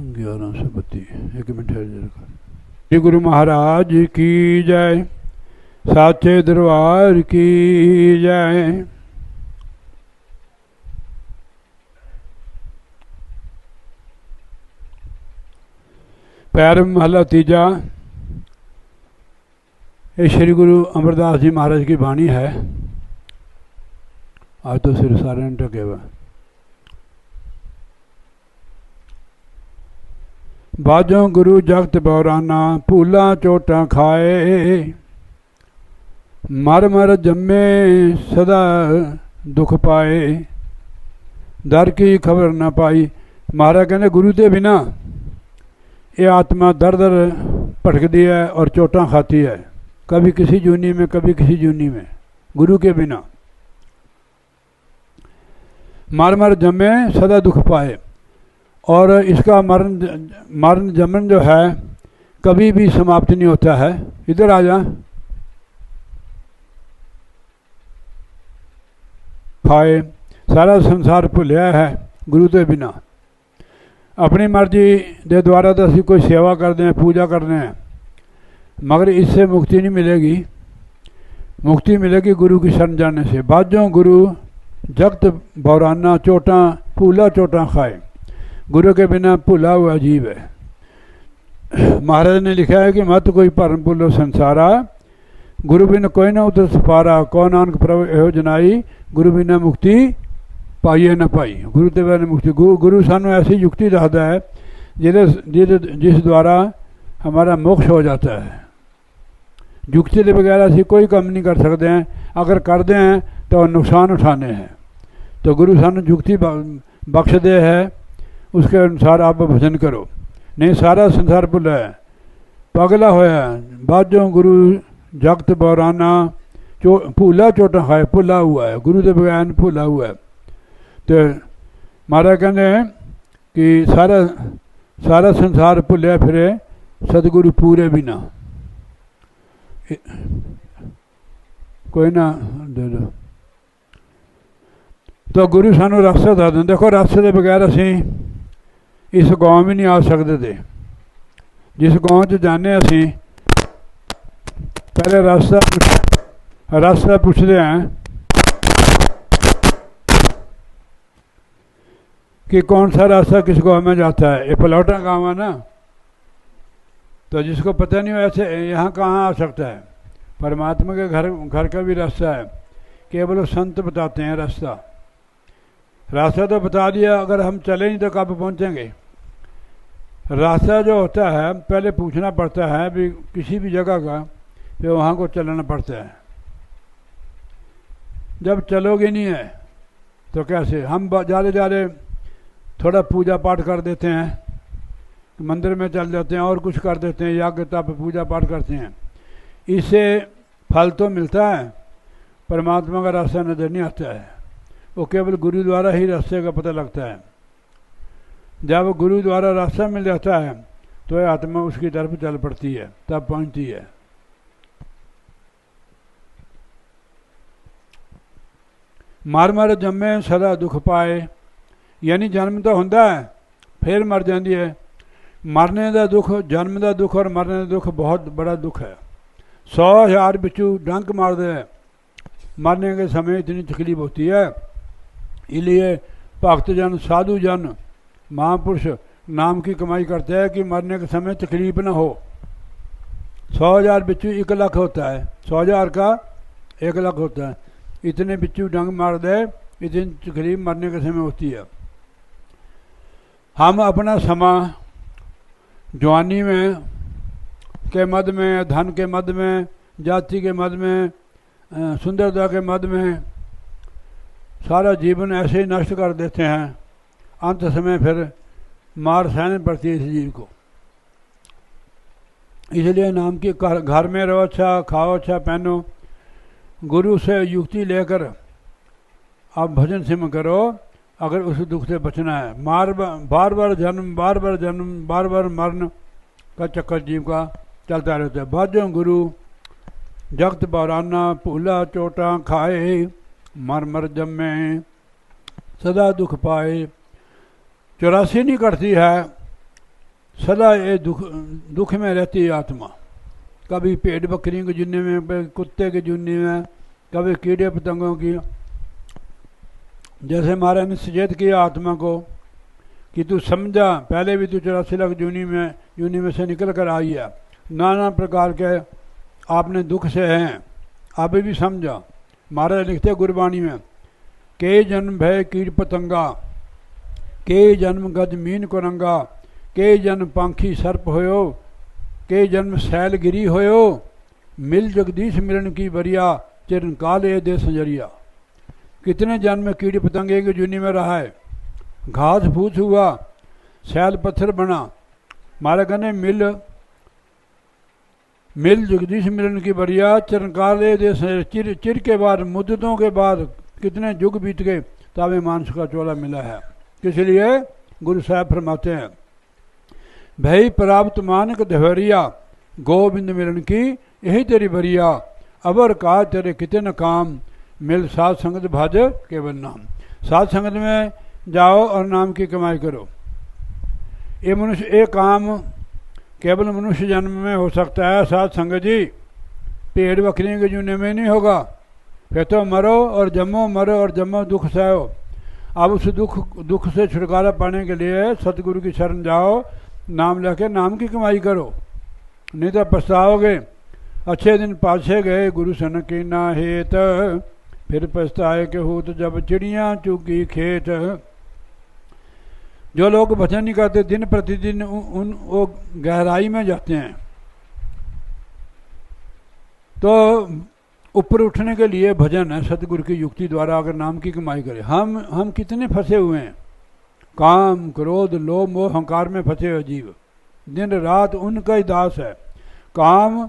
1132 एक मिनट है। श्री गुरु महाराज की जय, साचे दरबार की जय। पैर महला तीजा। ये श्री गुरु अमरदास जी महाराज की बाणी है। आज तो सिर सारे टके हुए। बाजों गुरु जगत बौराना, भूला चोटा खाए। मर मर जम्मे सदा दुख पाए, दर की खबर न पाई। महाराज कहने गुरु के बिना ये आत्मा दर दर भटकती है और चोटा खाती है, कभी किसी जूनी में कभी किसी जूनी में, गुरु के बिना। मर मर जम्मे सदा दुख पाए, और इसका मरण जमन जो है कभी भी समाप्त नहीं होता है। इधर आ जा। खाए सारा संसार भुलिया है गुरु के बिना। अपनी मर्जी के द्वारा तो असी कोई सेवा करते हैं, पूजा करते हैं, मगर इससे मुक्ति नहीं मिलेगी। मुक्ति मिलेगी गुरु की शरण जाने से। बाजों गुरु जगत बौराना, चोटा भूला चोटा खाए। गुरु के बिना भूला हुआ अजीब है। महाराज ने लिखा है कि मत कोई भरम भूलो संसारा, गुरु बिन कोई ना उतर सपारा। कौ नानक प्रभु एहो जनाई, गुरु बिना मुक्ति पाइए ना पाई। गुरु के बिना मुक्ति, गुरु सानू ऐसी युक्ति दसदा है जिस द्वारा हमारा मोक्ष हो जाता है। युक्ति के बगैर असी कोई काम नहीं कर सकते हैं। अगर करते हैं तो नुकसान उठाने हैं। तो गुरु सानू युक्ति बख्श दे है, उसके अनुसार आप भजन करो, नहीं सारा संसार भुला है, पगला होया। बाजों गुरु जगत बौराना, भूला चोटा खाए, भुला हुआ है, गुरु के बगैर भुला हुआ है। तो महाराज कहते हैं कि सारा संसार भुलिया फिरे, सतगुरु पूरे बिना। कोई ना दे दो। तो गुरु सानू रास्ता दस दें। देखो रास्ते के बगैर असी इस गाँव भी नहीं आ सकते थे। जिस गाँव च जाने असी पहले रास्ता पूछते हैं कि कौन सा रास्ता किस गाँव में जाता है। ये पलौटा गाँव है ना, तो जिसको पता नहीं हो ऐसे यहाँ कहाँ आ सकता है। परमात्मा के घर का भी रास्ता है, केवल संत बताते हैं रास्ता। रास्ता तो बता दिया, अगर हम चले नहीं तो कब पहुँचेंगे। रास्ता जो होता है पहले पूछना पड़ता है भी किसी भी जगह का, फिर वहाँ को चलना पड़ता है। जब चलोगे नहीं है तो कैसे। हम ज़्यादा थोड़ा पूजा पाठ कर देते हैं, मंदिर में चल जाते हैं और कुछ कर देते हैं, यज्ञ तप पूजा पाठ करते हैं, इससे फल तो मिलता है, परमात्मा का रास्ता नजर नहीं आता है। वो केवल गुरु द्वारा ही रास्ते का पता लगता है। जब गुरु द्वारा रास्ता मिल जाता है तो यह आत्मा उसकी तरफ चल पड़ती है, तब पहुंचती है। मार मार जम्मे सदा दुख पाए, यानी जन्म तो होंदा है फिर मर जाती है। मरने का दुख, जन्म का दुख और मरने का दुख बहुत बड़ा दुख है। 100,000 बिच्छू डंक मार दे, मरने के समय इतनी तकलीफ होती है। इसलिए भक्तजन साधुजन महापुरुष नाम की कमाई करते हैं कि मरने के समय तकलीफ न हो। 100,000 बिच्छू 1 लाख होता है, 100,000 का 1 लाख होता है। इतने बिच्छू डंक मार दे, इतनी तकलीफ मरने के समय होती है। हम अपना समा जवानी में के मद में, धन के मद में, जाति के मद में, सुंदरता के मद में सारा जीवन ऐसे ही नष्ट कर देते हैं। अंत समय फिर मार सहने पड़ती है इस जीव को। इसलिए नाम की घर में रहो, अच्छा खाओ, अच्छा पहनो। गुरु से युक्ति लेकर आप भजन सिम करो, अगर उस दुख से बचना है। बार बार जन्म, बार बार मरण का चक्कर जीव का चलता रहता है। बाजों गुरु जगत बौराना, भूला चोटा खाए, मर मर जम्मे सदा दुख पाए। 84 नहीं कटती है सदा ये दुख में रहती है आत्मा। कभी भेड़ बकरियों की जुन्नी में, कभी कुत्ते की जुन्नी में, कभी कीड़े पतंगों की। जैसे महाराज ने सचेत किया आत्मा को कि तू समझा, पहले भी तू 84 लाख जूनी में से निकल कर आई है, नाना प्रकार के आपने दुख से हैं, अभी भी समझा। महाराज लिखते गुरबाणी में, के जन्म भय कीट पतंगा, के जन्म गज मीन कुरंगा, के जन्म पांखी सर्प होयो, के जन्म सैल गिरी होयो, मिल जगदीश मिलन की बरिया, चिरन काले दे संजरिया। कितने जन्म में कीड़े पतंगे की जूनी में रहा है, घास फूस हुआ, सैल पत्थर बना। मारा कहने मिल जगदीश मिलन की बरिया, चिरकाले दे चिर के बाद, मुद्दतों के बाद कितने युग बीत गए, तावे मानस का चोला मिला है। किस लिए? गुरु साहब फरमाते हैं, भई प्राप्त मानक धवरिया, गोविंद मिलन की यही तेरी बरिया, अबर का तेरे कितने काम, मिल साध संगत भज केवल नाम। साध संगत में जाओ और नाम की कमाई करो। ये मनुष्य एक काम केवल मनुष्य जन्म में हो सकता है साध संगत जी, पेड़ बकरियों के जूने में नहीं होगा। फिर तो मरो और जमो दुख सहो। अब उस दुख से छुटकारा पाने के लिए सतगुरु की शरण जाओ, नाम लेके नाम की कमाई करो, नहीं तो पछताओगे। अच्छे दिन पाछे गए गुरु सन की ना हेत, फिर पछताए के होत जब चिड़िया चुगी खेत। जो लोग भजन नहीं करते, दिन प्रतिदिन वो गहराई में जाते हैं, तो ऊपर उठने के लिए भजन है। सतगुरु की युक्ति द्वारा अगर नाम की कमाई करें, हम कितने फंसे हुए हैं, काम क्रोध लोभ मोह अहंकार में फंसे हुए जीव, दिन रात उनका ही दास है। काम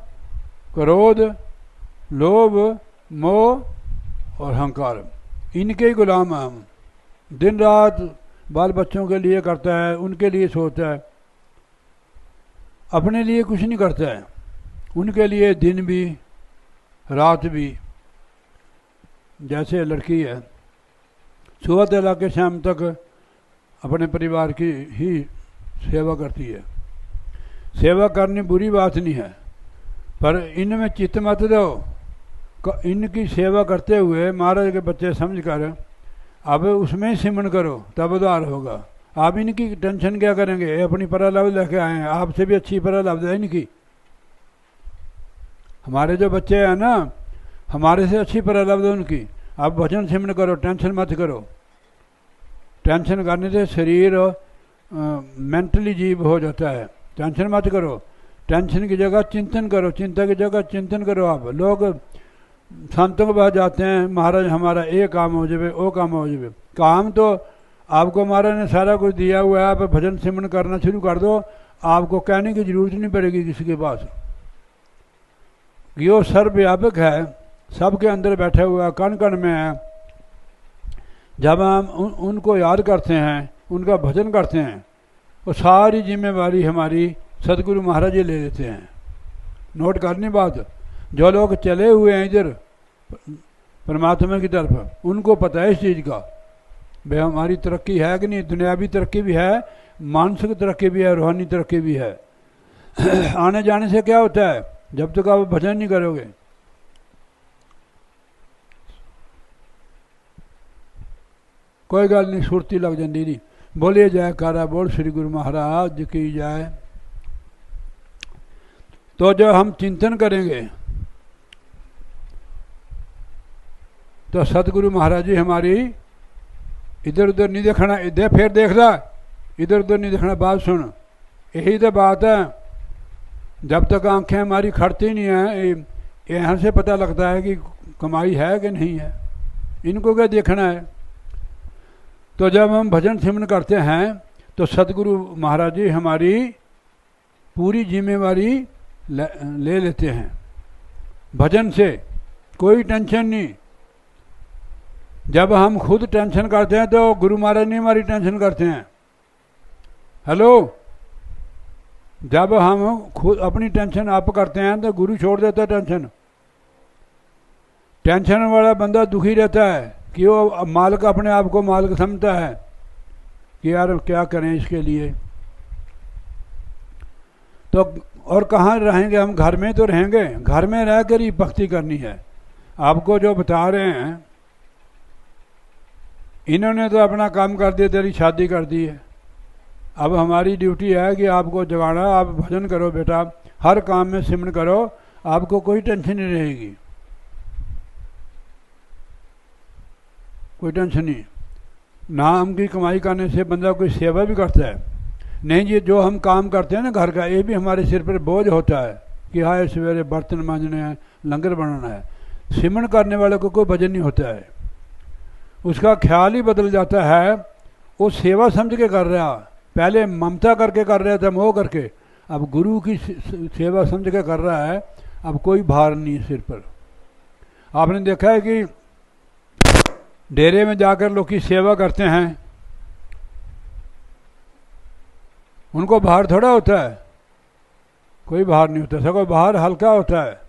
क्रोध लोभ मोह और अहंकार, इनके ही गुलाम हैं हम। दिन रात बाल बच्चों के लिए करता है, उनके लिए सोचता है, अपने लिए कुछ नहीं करता है। उनके लिए दिन भी रात भी। जैसे लड़की है, सुबह से लेकर शाम तक अपने परिवार की ही सेवा करती है। सेवा करनी बुरी बात नहीं है, पर इनमें चित्त मत दो। इनकी सेवा करते हुए महाराज के बच्चे समझकर अब उसमें सिमरण करो, तब उद्धार होगा। आप इनकी टेंशन क्या करेंगे, अपनी परलब्ध लेके आए हैं, आपसे भी अच्छी परलब्ध है इनकी। हमारे जो बच्चे हैं ना, हमारे से अच्छी परलब्ध है उनकी। आप भजन सिमरण करो, टेंशन मत करो। टेंशन करने से शरीर मेंटली जीव हो जाता है। टेंशन मत करो, टेंशन की जगह चिंतन करो, चिंता की जगह चिंतन करो। आप लोग संतों के पास जाते हैं, महाराज हमारा ये काम हो जाए, वो काम हो जाए। काम तो आपको महाराज ने सारा कुछ दिया हुआ है, आप भजन सिमरण करना शुरू कर दो, आपको कहने की जरूरत नहीं पड़ेगी किसी के पास। यो सर्वव्यापक है, सबके अंदर बैठा हुआ है, कण कण में है। जब हम उनको याद करते हैं, उनका भजन करते हैं, वो सारी जिम्मेवारी हमारी सतगुरु महाराज जी ले लेते हैं। नोट करनी बात, जो लोग चले हुए हैं इधर परमात्मा की तरफ, उनको पता है इस चीज़ का, भाई हमारी तरक्की है कि नहीं। दुनियावी तरक्की भी है, मानसिक तरक्की भी है, रूहानी तरक्की भी है। आने जाने से क्या होता है, जब तक आप भजन नहीं करोगे। कोई गल नहीं, सुरती लग जाती नहीं। बोलिए जयकारा बोल श्री गुरु महाराज की जय। तो जब हम चिंतन करेंगे तो सतगुरु महाराज जी हमारी इधर उधर नहीं देखना, इधर फिर देखना, इधर उधर नहीं देखना। बात सुन, यही तो बात है। जब तक आंखें हमारी खड़ती नहीं है, यहाँ से पता लगता है कि कमाई है कि नहीं है। इनको क्या देखना है। तो जब हम भजन सिमरन करते हैं तो सतगुरु महाराज जी हमारी पूरी जिम्मेवारी ले लेते हैं। भजन से कोई टेंशन नहीं। जब हम खुद टेंशन करते हैं तो गुरु महाराज नहीं हमारी टेंशन करते हैं। हेलो, जब हम खुद अपनी टेंशन आप करते हैं तो गुरु छोड़ देता है टेंशन। टेंशन वाला बंदा दुखी रहता है कि वो मालिक अपने आप को मालिक समझता है कि यार क्या करें इसके लिए। तो और कहाँ रहेंगे हम? घर में तो रहेंगे, घर में रह कर ही भक्ति करनी है। आपको जो बता रहे हैं, इन्होंने तो अपना काम कर दिया, तेरी शादी कर दी है। अब हमारी ड्यूटी है कि आपको जगाना, आप भजन करो बेटा, हर काम में सिमरन करो, आपको कोई टेंशन नहीं रहेगी, कोई टेंशन नहीं। नाम की कमाई करने से बंदा कोई सेवा भी करता है नहीं जी। जो हम काम करते हैं ना घर का, ये भी हमारे सिर पर बोझ होता है कि हाय सवेरे बर्तन मांजने हैं, लंगर बनाना है। सिमरन करने वाले को कोई भजन नहीं होता है, उसका ख्याल ही बदल जाता है। वो सेवा समझ के कर रहा, पहले ममता करके कर रहा था, मोह करके, अब गुरु की सेवा समझ के कर रहा है। अब कोई भार नहीं है सिर पर। आपने देखा है कि डेरे में जाकर लोग की सेवा करते हैं, उनको भार थोड़ा होता है, कोई भार नहीं होता, सबको भार हल्का होता है।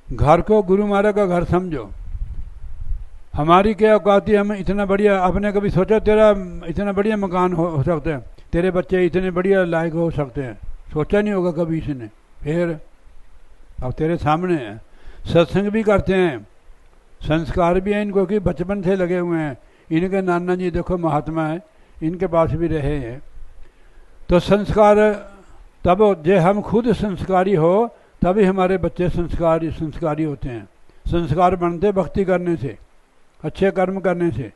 घर को गुरु महाराज का घर समझो। हमारी क्या औकात है, हम इतना बढ़िया, आपने कभी सोचा तेरा इतना बढ़िया मकान हो सकते हैं, तेरे बच्चे इतने बढ़िया लायक हो सकते हैं? सोचा नहीं होगा कभी इसने। फिर अब तेरे सामने है, सत्संग भी करते हैं, संस्कार भी हैं इनको कि बचपन से लगे हुए हैं। इनके नाना जी देखो महात्मा है, इनके पास भी रहे हैं। तो संस्कार तब जे हम खुद संस्कारी हो तभी हमारे बच्चे संस्कारी होते हैं। संस्कार बनते भक्ति करने से, अच्छे कर्म करने से।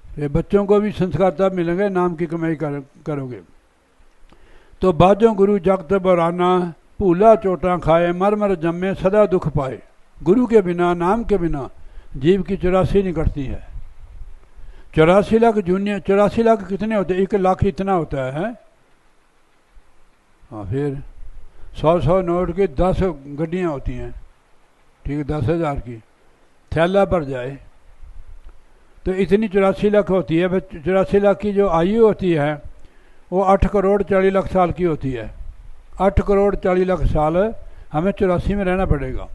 ये बच्चों को भी संस्कार तब मिलेंगे नाम की कमाई करोगे। तो बाजो गुरु जगत बराना, भूला चोटा खाए, मर मर जम्मे सदा दुख पाए। गुरु के बिना, नाम के बिना जीव की 84 नहीं कटती है। 84 लाख जूनियर, 84 लाख कितने होते हैं? 1 लाख इतना होता है। हाँ, फिर 100 नोट की 10 गड्डियाँ होती हैं, ठीक है, 10,000 की थैला भर जाए तो इतनी 84 लाख होती है। 84 लाख की जो आयु होती है वो 8 करोड़ 40 लाख साल की होती है। 8 करोड़ 40 लाख साल हमें 84 में रहना पड़ेगा।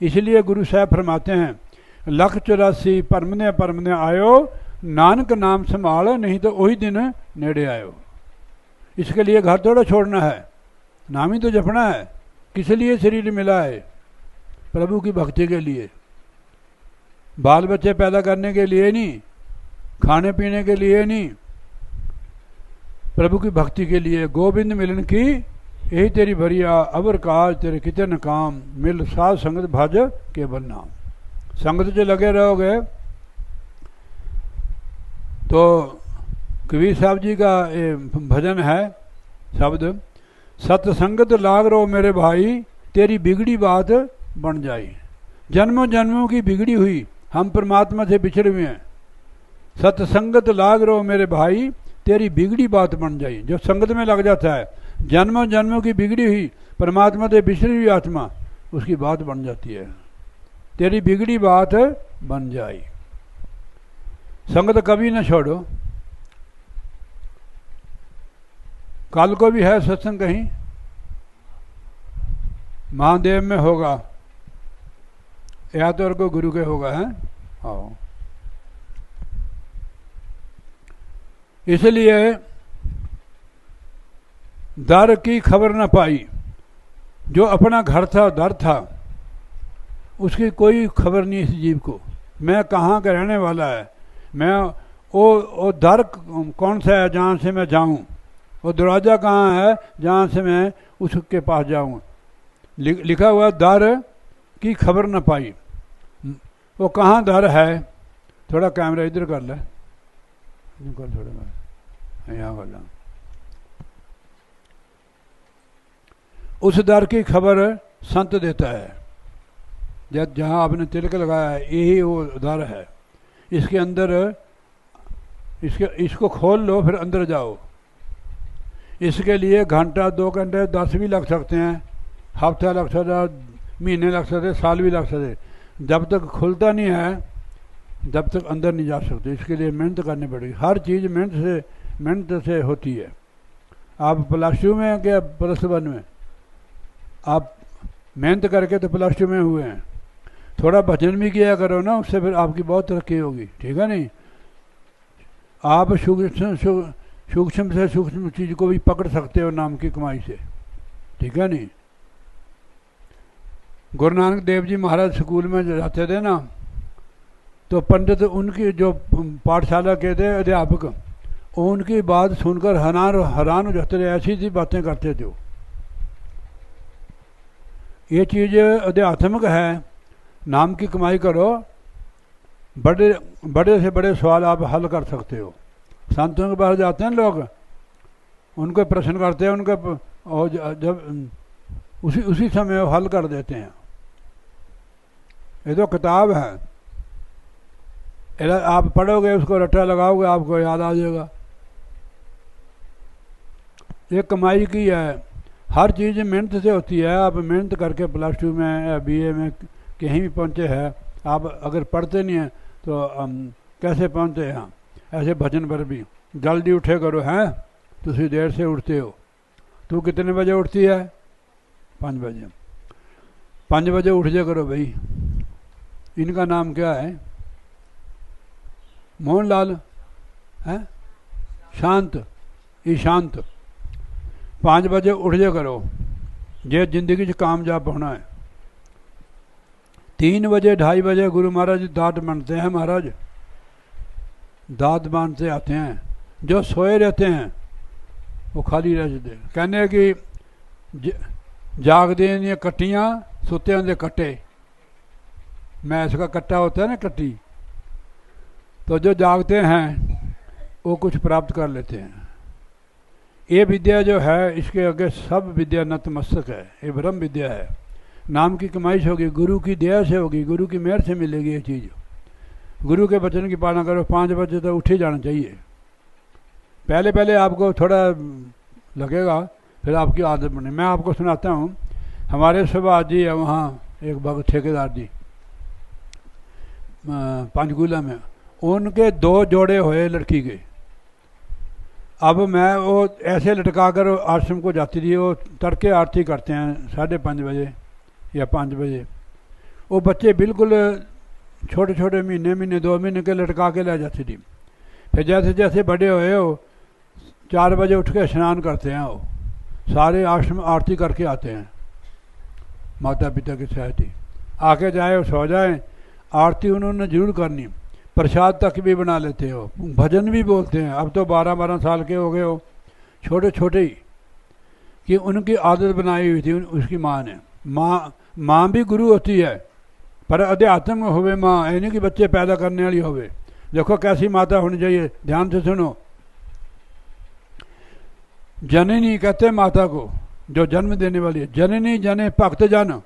इसलिए गुरु साहब फरमाते हैं, 1,84 परमने आयो, नानक नाम संभाल, नहीं तो वही दिन नेड़े आयो। इसके लिए घर थोड़ा छोड़ना है, नाम ही तो जपना है। किस लिए शरीर मिला है? प्रभु की भक्ति के लिए, बाल बच्चे पैदा करने के लिए नहीं, खाने पीने के लिए नहीं, प्रभु की भक्ति के लिए। गोविंद मिलन की यही तेरी भरिया, अबर काज तेरे कितने काम, मिल साध संगत भज केवल नाम। संगत जो लगे रहोगे तो कबीर साहब जी का ये भजन है शब्द, सत्संगत लाग रो मेरे भाई, तेरी बिगड़ी बात बन जाई। जन्मों जन्मों की बिगड़ी हुई, हम परमात्मा से बिछड़े हुए हैं। सत्संगत लाग रो मेरे भाई, तेरी बिगड़ी बात बन जाई। जो संगत में लग जाता है, जन्मों जन्मों की बिगड़ी हुई, परमात्मा से बिछड़ी हुई आत्मा, उसकी बात बन जाती है। तेरी बिगड़ी बात बन जाई। संगत कभी न छोड़ो। कल को भी है सत्संग कहीं, महादेव में होगा, या तो को गुरु के होगा, है आओ। इसलिए दर की खबर न पाई। जो अपना घर था, दर था, उसकी कोई खबर नहीं इस जीव को, मैं कहाँ का रहने वाला है, मैं वो दर कौन सा है जहाँ से मैं जाऊँ, वो दरवाज़ा कहाँ है जहाँ से मैं उसके पास जाऊँ। लिखा हुआ दर की खबर न पाई। वो कहाँ दर है? थोड़ा कैमरा इधर कर ले, थोड़ा यहाँ कर ला। उस दर की खबर संत देता है। जब जहाँ आपने तिलक लगाया है, यही वो दर है। इसके अंदर इसको खोल लो, फिर अंदर जाओ। इसके लिए घंटा 2 घंटे 10 भी लग सकते हैं, हफ्ता लग सकता है, महीने लग सकते, साल भी लग सकते। जब तक खुलता नहीं है जब तक अंदर नहीं जा सकते। इसके लिए मेहनत करनी पड़ेगी। हर चीज़ मेहनत से होती है। आप +2 में हैं क्या +1 में? आप मेहनत करके तो +2 में हुए हैं। थोड़ा भजन भी किया करो ना, उससे फिर आपकी बहुत तरक्की होगी, ठीक है नहीं? आप सूक्ष्म से सूक्ष्म चीज़ को भी पकड़ सकते हो नाम की कमाई से, ठीक है नहीं। गुरु नानक देव जी महाराज स्कूल में जाते थे ना, तो पंडित उनकी जो पाठशाला के थे अध्यापक, उनकी बात सुनकर हैरान हो जाते थे, ऐसी सी बातें करते थे। ये चीज़ अध्यात्मिक है। नाम की कमाई करो, बड़े बड़े से बड़े सवाल आप हल कर सकते हो। संतों के पास जाते हैं लोग, उनको प्रश्न करते हैं, उनके और जब उसी समय वो हल कर देते हैं। ये तो किताब है, आप पढ़ोगे, उसको रट्टा लगाओगे, आपको याद आ जाएगा। ये कमाई की है, हर चीज़ मेहनत से होती है। आप मेहनत करके +2 में या BA में कहीं भी पहुँचे हैं, आप अगर पढ़ते नहीं हैं तो कैसे पहुँचते हैं। ऐसे भजन पर भी जल्दी उठे करो, हैं तुसी देर से उठते हो। तू कितने बजे उठती है? 5 बजे। 5 बजे उठ जा करो भाई। इनका नाम क्या है? मोहन लाल है, शांत, ईशांत। 5 बजे उठ जा करो, जे जिंदगी च कामयाब होना है। 3 बजे 2:30 बजे गुरु महाराज दांत बांधते हैं। महाराज दांत बांधते आते हैं, जो सोए रहते हैं वो खाली रह जाते हैं। कहने कि जागदे दियां कट्टियां, सुत्ते दे कट्टे। मैस का कट्टा होता है ना, कट्टी। तो जो जागते हैं वो कुछ प्राप्त कर लेते हैं। ये विद्या जो है, इसके आगे सब विद्या नतमस्तक है। ये ब्रह्म विद्या है। नाम की कमाई से होगी, गुरु की दया से होगी, गुरु की मेहर से मिलेगी ये चीज़। गुरु के वचन की पालना करो। 5 बजे तो उठ ही जाना चाहिए। पहले पहले आपको थोड़ा लगेगा, फिर आपकी आदत बने। मैं आपको सुनाता हूँ, हमारे सुभाष जी है वहाँ, एक भगत ठेकेदार जी पंचकूला में, उनके 2 जोड़े हुए लड़की के। अब मैं वो ऐसे लटका कर आश्रम को जाती थी। वो तड़के आरती करते हैं 5:30 बजे या 5 बजे। वो बच्चे बिल्कुल छोटे छोटे, महीने 2 महीने के लटका के ले जाती थी। फिर जैसे जैसे बड़े हुए हो, 4 बजे उठ के स्नान करते हैं। वो सारे आश्रम आरती करके आते हैं, माता पिता की सहायता। आके जाए सो जाए, आरती उन्होंने जरूर करनी। प्रसाद तक भी बना लेते हो, भजन भी बोलते हैं। अब तो 12-12 साल के हो गए हो, छोटे छोटे ही, कि उनकी आदत बनाई हुई थी उसकी माँ ने। माँ भी गुरु होती है, पर अध्यात्म होवे माँ, यानी कि बच्चे पैदा करने वाली होवे। देखो कैसी माता होनी चाहिए, ध्यान से सुनो। जननी कहते माता को, जो जन्म देने वाली है। जननी जने भक्त जन,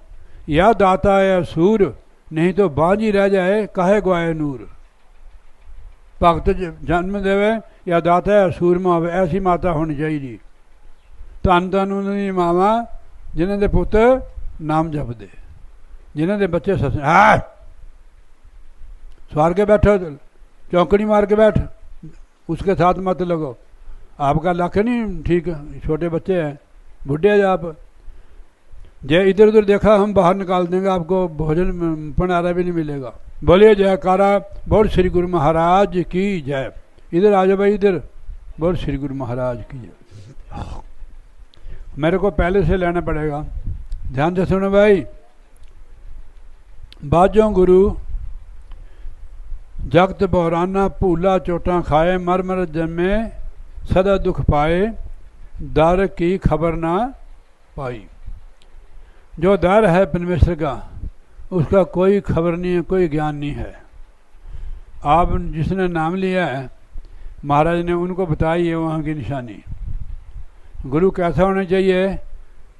या दाता है सूर, नहीं तो बाजी रह जाए काहे गवाए नूर। भगत जन्म देवे या दाता है सूरमा होवे, ऐसी माता होनी चाहिए। धन धन उन्होंने मावा जिन्हों के पुत नाम जपदे, जिन्हों के बच्चे सवार के बैठो, चौंकड़ी मार के बैठ, उसके साथ मत लगो। आपका लक नहीं ठीक, छोटे बच्चे हैं, बुढ़े हैं आप। जे इधर उधर देखा हम बाहर निकाल देंगे, आपको भोजन भंडारा भी नहीं मिलेगा। बोलिए जयकारा, बोल श्री गुरु महाराज की जय। इधर आ जाओ भाई, इधर बोल श्री गुरु महाराज की जय। मेरे को पहले से लेना पड़ेगा, ध्यान से सुनो भाई। बाजों गुरु जगत बहराना, भूला चोटा खाए, मर मर जन्मे सदा दुख पाए, दर की खबर ना पाई। जो दर है परमेश्वर का, उसका कोई खबर नहीं है, कोई ज्ञान नहीं है। आप जिसने नाम लिया है, महाराज ने उनको बताई है वहाँ की निशानी। गुरु कैसा होना चाहिए?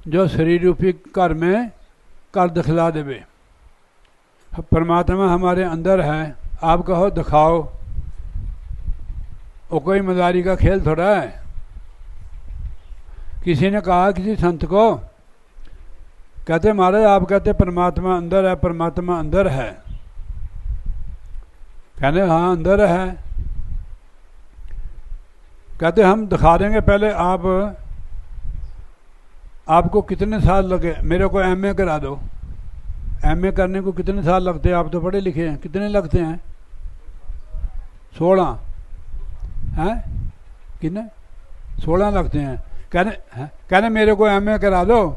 जो शरीर रूपी घर में कर दिखला देवे। परमात्मा हमारे अंदर है, आप कहो दिखाओ, वो कोई मदारी का खेल थोड़ा है। किसी ने कहा किसी संत को, कहते महाराज आप कहते परमात्मा अंदर है, परमात्मा अंदर है। कहने हाँ अंदर है। कहते हम दिखा देंगे, पहले आपको कितने साल लगे? मेरे को MA करा दो। MA करने को कितने साल लगते हैं? आप तो पढ़े लिखे हैं, कितने लगते हैं? 16 हैं? कितने? 16 लगते हैं। कहने मेरे को MA करा दो।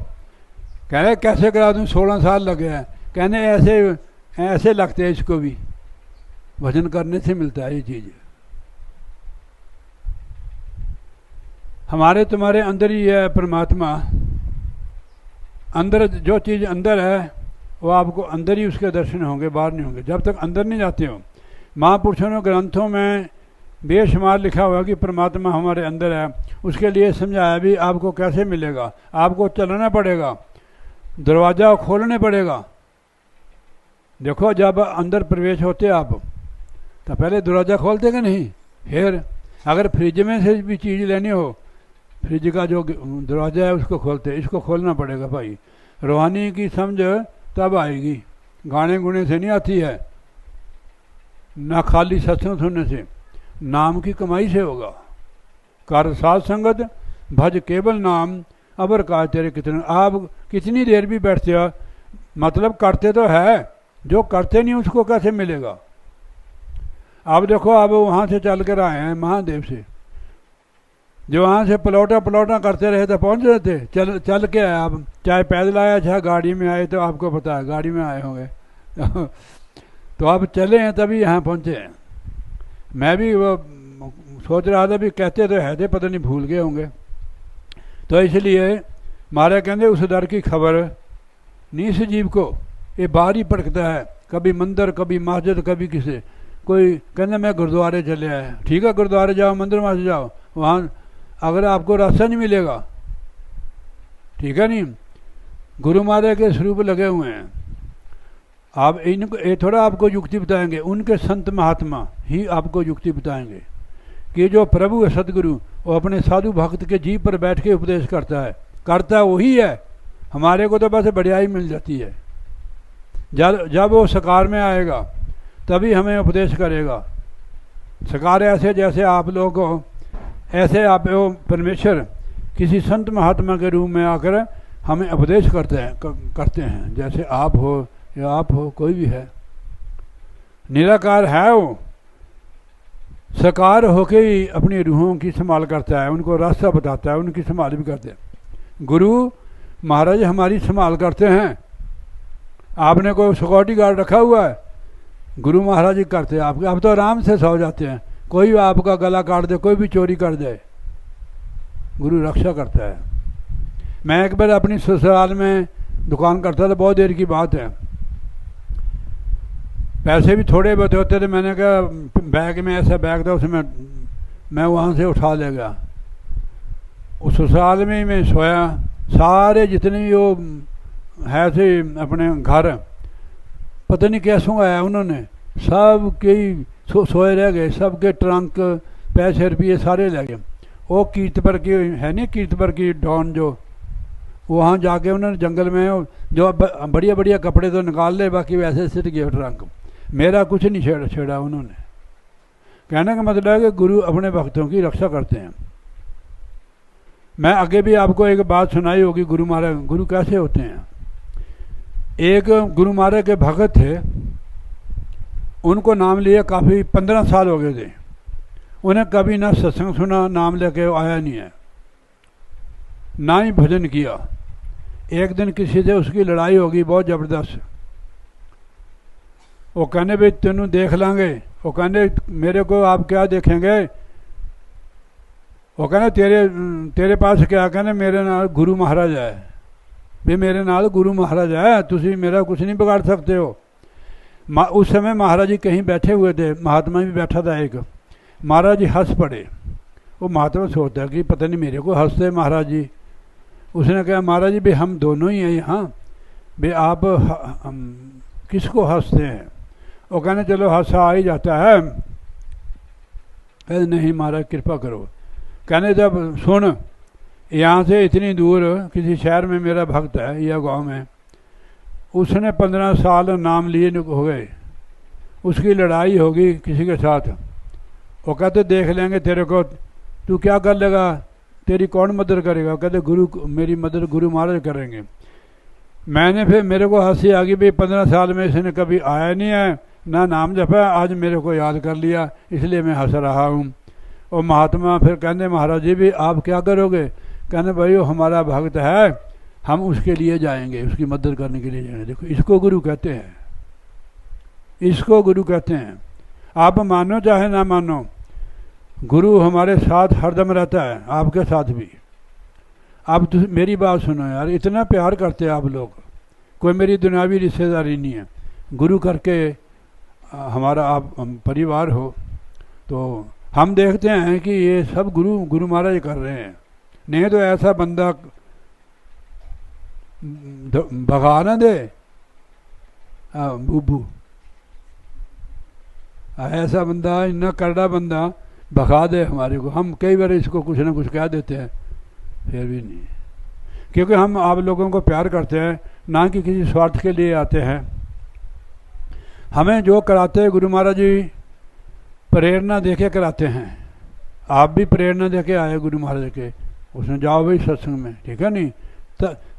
कहने कैसे करा दूँ, 16 साल लगे हैं। कहने ऐसे ऐसे लगते हैं इसको भी, भजन करने से मिलता है ये चीज़। हमारे तुम्हारे अंदर ही है परमात्मा। अंदर जो चीज़ अंदर है वो आपको अंदर ही उसके दर्शन होंगे, बाहर नहीं होंगे जब तक अंदर नहीं जाते हो। महापुरुषों ने ग्रंथों में बेशुमार लिखा हुआ कि परमात्मा हमारे अंदर है। उसके लिए समझाया भी आपको कैसे मिलेगा। आपको चलना पड़ेगा, दरवाज़ा खोलने पड़ेगा। देखो जब अंदर प्रवेश होते आप तो पहले दरवाज़ा खोलते कि नहीं। फिर अगर फ्रिज में से भी चीज़ लेनी हो, फ्रिज का जो दरवाज़ा है उसको खोलते, इसको खोलना पड़ेगा भाई। रूहानी की समझ तब आएगी, गाने गुने से नहीं आती है, ना खाली सत्संग सुनने से, नाम की कमाई से होगा। कर साध संगत भज केवल नाम, अबर का तेरे कितने। आप कितनी देर भी बैठते हो, मतलब करते तो है, जो करते नहीं उसको कैसे मिलेगा। आप देखो आप वहाँ से चल कर आए हैं महादेव से, जो वहाँ से पलौटा करते रहे तो पहुँच रहे थे। चल के आए आप, चाहे पैदल आया चाहे गाड़ी में आए, तो आपको पता है गाड़ी में आए होंगे तो आप चले हैं तभी यहाँ पहुँचे हैं। मैं भी वो सोच रहा था भी कहते तो है थे, पता नहीं भूल गए होंगे। तो इसलिए मारे कहते उस दर की खबर नहीं इस जीव को, ये बाहर ही पड़कता है, कभी मंदिर कभी मस्जिद कभी किसे। कोई कहना मैं गुरुद्वारे चले आए, ठीक है गुरुद्वारे जाओ, मंदिर वहाँ से जाओ, वहाँ अगर आपको रास्ता नहीं मिलेगा, ठीक है नहीं, गुरु महाराज के स्वरूप लगे हुए हैं। आप इनको ये थोड़ा आपको युक्ति बताएंगे, उनके संत महात्मा ही आपको युक्ति बताएंगे कि जो प्रभु है सदगुरु, वो अपने साधु भक्त के जीव पर बैठ के उपदेश करता है वही है। हमारे को तो बस बढ़ियाई मिल जाती है। जब वो साकार में आएगा तभी हमें उपदेश करेगा। साकार ऐसे जैसे आप लोग हो, ऐसे आप परमेश्वर किसी संत महात्मा के रूप में आकर हमें उपदेश करते हैं, जैसे आप हो या आप हो, कोई भी है। निराकार है वो, साकार होके ही अपनी रूहों की संभाल करता है, उनको रास्ता बताता है, उनकी संभाल भी करते हैं। गुरु महाराज हमारी संभाल करते हैं। आपने कोई सिक्योरिटी गार्ड रखा हुआ है, गुरु महाराज ही करते हैं आपके। आप तो आराम से सो जाते हैं, कोई आपका गला काट दे, कोई भी चोरी कर दे, गुरु रक्षा करता है। मैं एक बार अपनी ससुराल में दुकान करता था, बहुत देर की बात है, पैसे भी थोड़े बहुत होते थे। मैंने कहा बैग में ऐसा बैग था, उसमें मैं वहाँ से उठा ले गया। उस ससुराल में ही मैं सोया, सारे जितने भी वो है थे अपने घर, पता नहीं कैसों आया उन्होंने, सब के सोए रह गए, सबके ट्रंक पैसे रुपये सारे ले गए। वो कीर्तपुर की है नहीं, कीर्तपुर की डॉन, जो वहाँ जाके उन्होंने जंगल में जो बढ़िया बढ़िया कपड़े तो निकाल ले, बाकी वैसे सिट गए ट्रंक। मेरा कुछ नहीं छेड़ा उन्होंने। कहने का मतलब है कि गुरु अपने भक्तों की रक्षा करते हैं। मैं आगे भी आपको एक बात सुनाई होगी, गुरु महाराज गुरु कैसे होते हैं। एक गुरु महाराज के भगत थे, उनको नाम लिए काफ़ी 15 साल हो गए थे, उन्हें कभी ना सत्संग सुना, नाम लेके आया नहीं है, ना ही भजन किया। एक दिन किसी से उसकी लड़ाई होगी बहुत ज़बरदस्त। वो कहने भाई तेनू देख लांगे। वो कहने मेरे को आप क्या देखेंगे। वो कहने तेरे पास क्या। कहने मेरे नाल गुरु महाराज है, भी मेरे नाल गुरु महाराज है, तुसी मेरा कुछ नहीं बिगाड़ सकते हो। उस समय महाराज जी कहीं बैठे हुए थे, महात्मा भी बैठा था एक। महाराज जी हंस पड़े। वो महात्मा सोचता कि पता नहीं मेरे को हंसते महाराज जी। उसने कहा महाराज जी भाई हम दोनों ही हैं यहाँ, भाई आप किसको हंसते हैं। वो कहने चलो हंसा आ ही जाता है। कहते नहीं महाराज कृपा करो। कहने जब सुन, यहाँ से इतनी दूर किसी शहर में मेरा भक्त है या गांव में, उसने 15 साल नाम लिए हो गए, उसकी लड़ाई होगी किसी के साथ। वो कहते देख लेंगे तेरे को, तू क्या कर लेगा, तेरी कौन मदद करेगा। कहते गुरु, मेरी मदद गुरु महाराज करेंगे। मैंने फिर मेरे को हंसी आ गई, भाई 15 साल में इसने कभी आया नहीं है, ना नाम जपा, आज मेरे को याद कर लिया, इसलिए मैं हंस रहा हूँ। और महात्मा फिर कहने महाराज जी भी आप क्या करोगे? कहने भाई वो हमारा भक्त है, हम उसके लिए जाएंगे, उसकी मदद करने के लिए जाएंगे। देखो इसको गुरु कहते हैं, इसको गुरु कहते हैं। आप मानो चाहे ना मानो, गुरु हमारे साथ हरदम रहता है, आपके साथ भी। आप मेरी बात सुनो यार, इतना प्यार करते हैं आप लोग, कोई मेरी दुनियावी रिश्तेदारी नहीं है, गुरु करके हमारा आप परिवार हो। तो हम देखते हैं कि ये सब गुरु महाराज कर रहे हैं, नहीं तो ऐसा बंदा भगा ना दे बुबू, ऐसा बंदा, इतना करड़ा बंदा भगा दे हमारे को। हम कई बार इसको कुछ ना कुछ कह देते हैं, फिर भी नहीं, क्योंकि हम आप लोगों को प्यार करते हैं, ना कि किसी स्वार्थ के लिए आते हैं। हमें जो कराते हैं गुरु महाराज जी प्रेरणा देके कराते हैं। आप भी प्रेरणा देके आए गुरु महाराज के, उसमें जाओ भाई सत्संग में, ठीक है नहीं?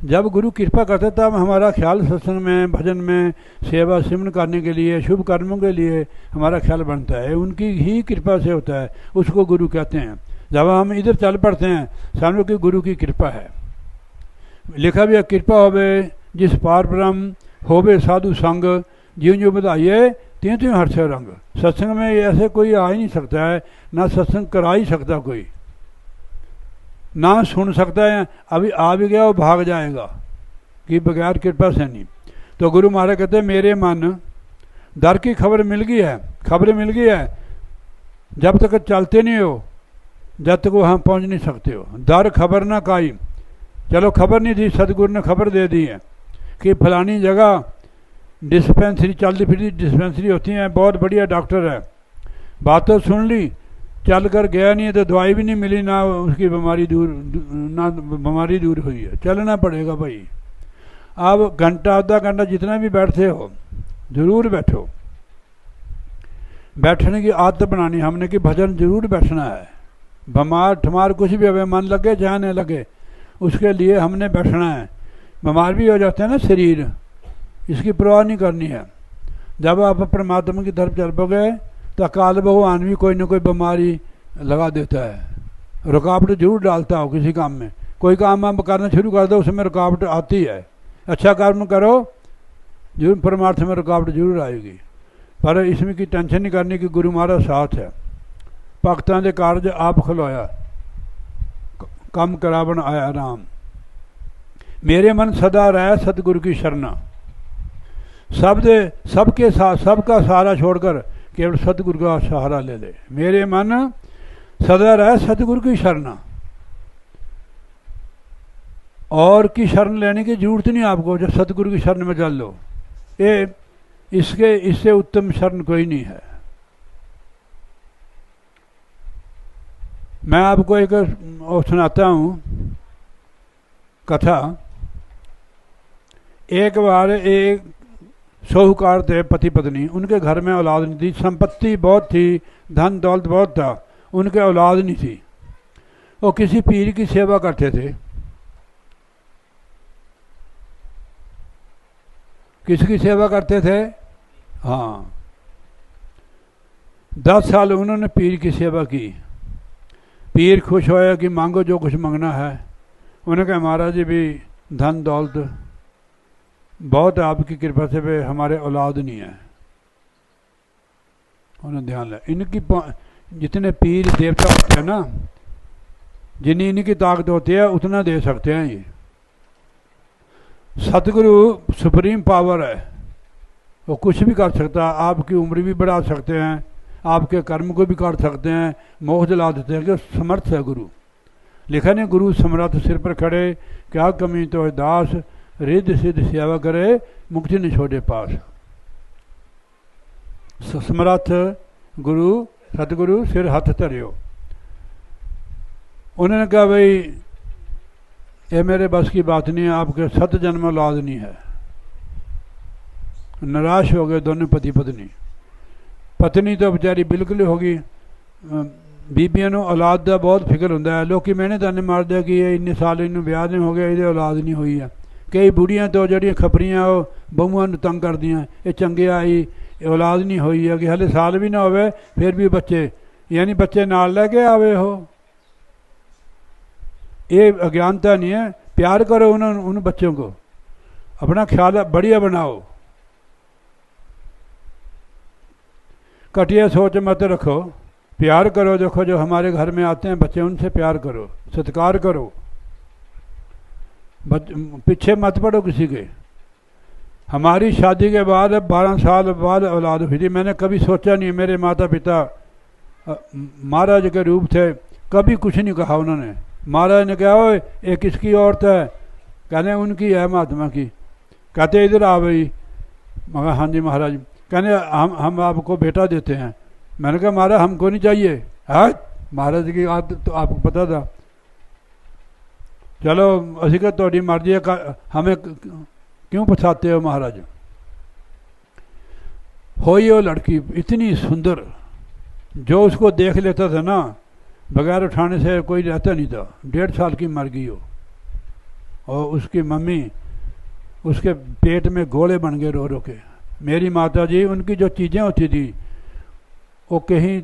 जब गुरु कृपा करते तब हमारा ख्याल सत्संग में, भजन में, सेवा सिमरन करने के लिए, शुभ कर्मों के लिए हमारा ख्याल बनता है, उनकी ही कृपा से होता है, उसको गुरु कहते हैं। जब हम इधर चल पड़ते हैं समझो कि गुरु की कृपा है। लिखा भी है, कृपा होवे जिस पार ब्रह्म होवे साधु संग, जीव जो बधाइए त्यों त्यों हर्षे रंग। सत्संग में ऐसे कोई आ ही नहीं सकता है, ना सत्संग करा ही सकता कोई, ना सुन सकता है। अभी आ भी गया वो भाग जाएगा कि बगैर कृपा से नहीं। तो गुरु महाराज कहते हैं मेरे मन दर की खबर मिल गई है, खबर मिल गई है, जब तक चलते नहीं हो जब तक वहाँ पहुँच नहीं सकते हो। दर खबर ना काई, चलो खबर नहीं थी, सतगुरु ने खबर दे दी है कि फलानी जगह डिस्पेंसरी चलती फिरती डिस्पेंसरी होती हैं, बहुत बढ़िया डॉक्टर है। बात तो सुन ली, चल कर गया नहीं है तो दवाई भी नहीं मिली, ना उसकी बीमारी दूर, ना बीमारी दूर हुई है। चलना पड़ेगा भाई। अब घंटा आधा घंटा जितना भी बैठते हो जरूर बैठो, बैठने की आदत बनानी हमने कि भजन जरूर बैठना है। बीमार ठमार कुछ भी हमें मन लगे चाहे नहीं लगे, उसके लिए हमने बैठना है। बीमार भी हो जाते हैं ना शरीर, इसकी परवाह नहीं करनी है। जब आप परमात्मा की तरफ चल पोगे तो काल भगवान भी कोई ना कोई बीमारी लगा देता है, रुकावट जरूर डालता हो किसी काम में। कोई काम आप करना शुरू कर दो उसमें रुकावट आती है, अच्छा कर्म करो जरूर परमार्थ में रुकावट जरूर आएगी। पर इसमें की टेंशन नहीं करनी कि गुरु महाराज साथ है। भगतां दे कारज आप खलोया, कम करावन आया राम। मेरे मन सदा रह सतगुरु की शरणा। सबके साथ सबका सहारा छोड़कर केवल सतगुरु का सहारा ले ले। मेरे मन सदा रह सतगुरु की शरणा, और की शरण लेने की जरूरत नहीं आपको, जब सतगुरु की शरण में चल लो। ये इससे उत्तम शरण कोई नहीं है। मैं आपको एक सुनाता हूँ कथा। एक बार एक साहूकार थे पति पत्नी, उनके घर में औलाद नहीं थी, संपत्ति बहुत थी, धन दौलत बहुत था, उनके औलाद नहीं थी। वो किसी पीर की सेवा करते थे। किसकी सेवा करते थे? हाँ, 10 साल उन्होंने पीर की सेवा की। पीर खुश होया कि मांगो जो कुछ मांगना है। उन्होंने कहा महाराज जी भी धन दौलत बहुत आपकी कृपा से वे हमारे औलाद नहीं है। उन्होंने ध्यान लिया, इनकी जितने पीर देवता होते हैं ना, जितनी इनकी ताकत होती है उतना दे सकते हैं ये। सतगुरु सुप्रीम पावर है, वो कुछ भी कर सकता है। आपकी उम्र भी बढ़ा सकते हैं, आपके कर्म को भी काट सकते हैं, मोह जला देते हैं, कि समर्थ है गुरु। लिखा नहीं गुरु समर्थ सिर पर खड़े, क्या कमी तो दास, रिद्ध सिद्ध सेवा करे, मुक्ति न छोड़े पास। समर्थ गुरु सतगुरु सिर हाथ धरियो। उन्होंने कहा भाई ये मेरे बस की बात नहीं है, आपके 7 जन्म औलाद नहीं है। निराश हो गए दोनों पति पत्नी। पत्नी तो बेचारी बिल्कुल ही होगी। बीबियां नूं औलाद का बहुत फिक्र होंदा है। लोग मैंने ताने मारदे कि ये इन्ने साल इनू ब्याह नहीं हो गया, ये औलाद नहीं हुई है। कई बुढ़ियां तो जड़ियाँ खपरियां वो बहुआं नूं तंग करदियां, ये चंगे आई औलाद नहीं हुई है, कि हले साल भी ना होवे फिर भी बच्चे यानी बच्चे नाल लेके आवे हो, ये अज्ञानता नहीं है। प्यार करो उन बच्चों को, अपना ख्याल बढ़िया बनाओ, घटिया सोच मत रखो, प्यार करो। देखो जो हमारे घर में आते हैं बच्चे, उनसे प्यार करो, सत्कार करो, पीछे मत पड़ो किसी के। हमारी शादी के बाद 12 साल बाद औलाद हुई थी। मैंने कभी सोचा नहीं, मेरे माता पिता महाराज के रूप थे, कभी कुछ नहीं कहा उन्होंने। महाराज ने कहा ओए ये किसकी औरत है? कहने उनकी है, महात्मा की। कहते इधर आ गई। मगर हाँ जी महाराज। कहने हम आपको बेटा देते हैं। मैंने कहा महाराज हमको नहीं चाहिए। हाँ महाराज की आदत तो आपको पता था। चलो असी का थोड़ी मर्जी है, हमें क्यों फंसाते हो महाराज। होई वो लड़की इतनी सुंदर, जो उसको देख लेता था ना, बगैर उठाने से कोई रहता नहीं था। 1.5 साल की मर गई हो, और उसकी मम्मी उसके पेट में गोले बन गए रो रो के। मेरी माता जी, उनकी जो चीज़ें होती थी वो कहीं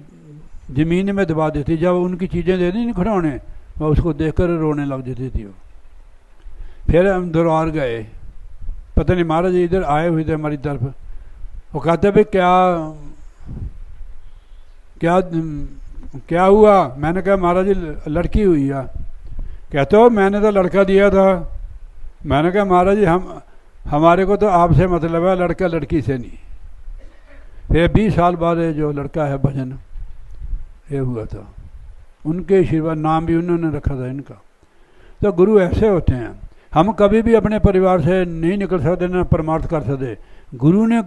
ज़मीन में दबा देती। जब उनकी चीज़ें दे दी खिलौने, वह उसको देखकर रोने लग जाती थी वो। फिर हम दरबार गए, पता नहीं महाराज जी इधर आए हुए थे हमारी तरफ। वो कहते भाई क्या क्या क्या हुआ? मैंने कहा महाराज जी लड़की हुई है। कहते हो मैंने तो लड़का दिया था। मैंने कहा महाराज जी हमारे को तो आपसे मतलब है, लड़का लड़की से नहीं। फिर 20 साल बाद जो लड़का है भजन ये हुआ था, उनके आशीर्वाद, नाम भी उन्होंने रखा था इनका। तो गुरु ऐसे होते हैं। हम कभी भी अपने परिवार से नहीं निकल सकते, ना परमार्थ कर सकते। गुरु ने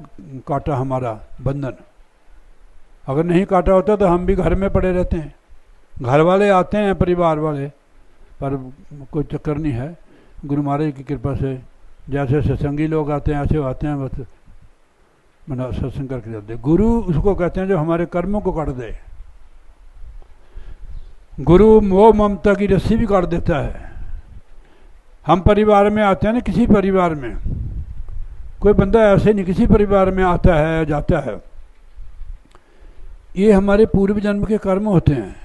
काटा हमारा बंधन। अगर नहीं काटा होता तो हम भी घर में पड़े रहते हैं। घर वाले आते हैं, परिवार वाले, पर कोई चक्कर नहीं है। गुरु महाराज की कृपा से जैसे सत्संगी लोग आते हैं ऐसे आते हैं, बस मना सत्संग करके जाते। गुरु उसको कहते हैं जो हमारे कर्मों को काट दे। गुरु मोह ममता की रस्सी भी काट देता है। हम परिवार में आते हैं ना, किसी परिवार में कोई बंदा ऐसे नहीं किसी परिवार में आता है जाता है, ये हमारे पूर्व जन्म के कर्म होते हैं।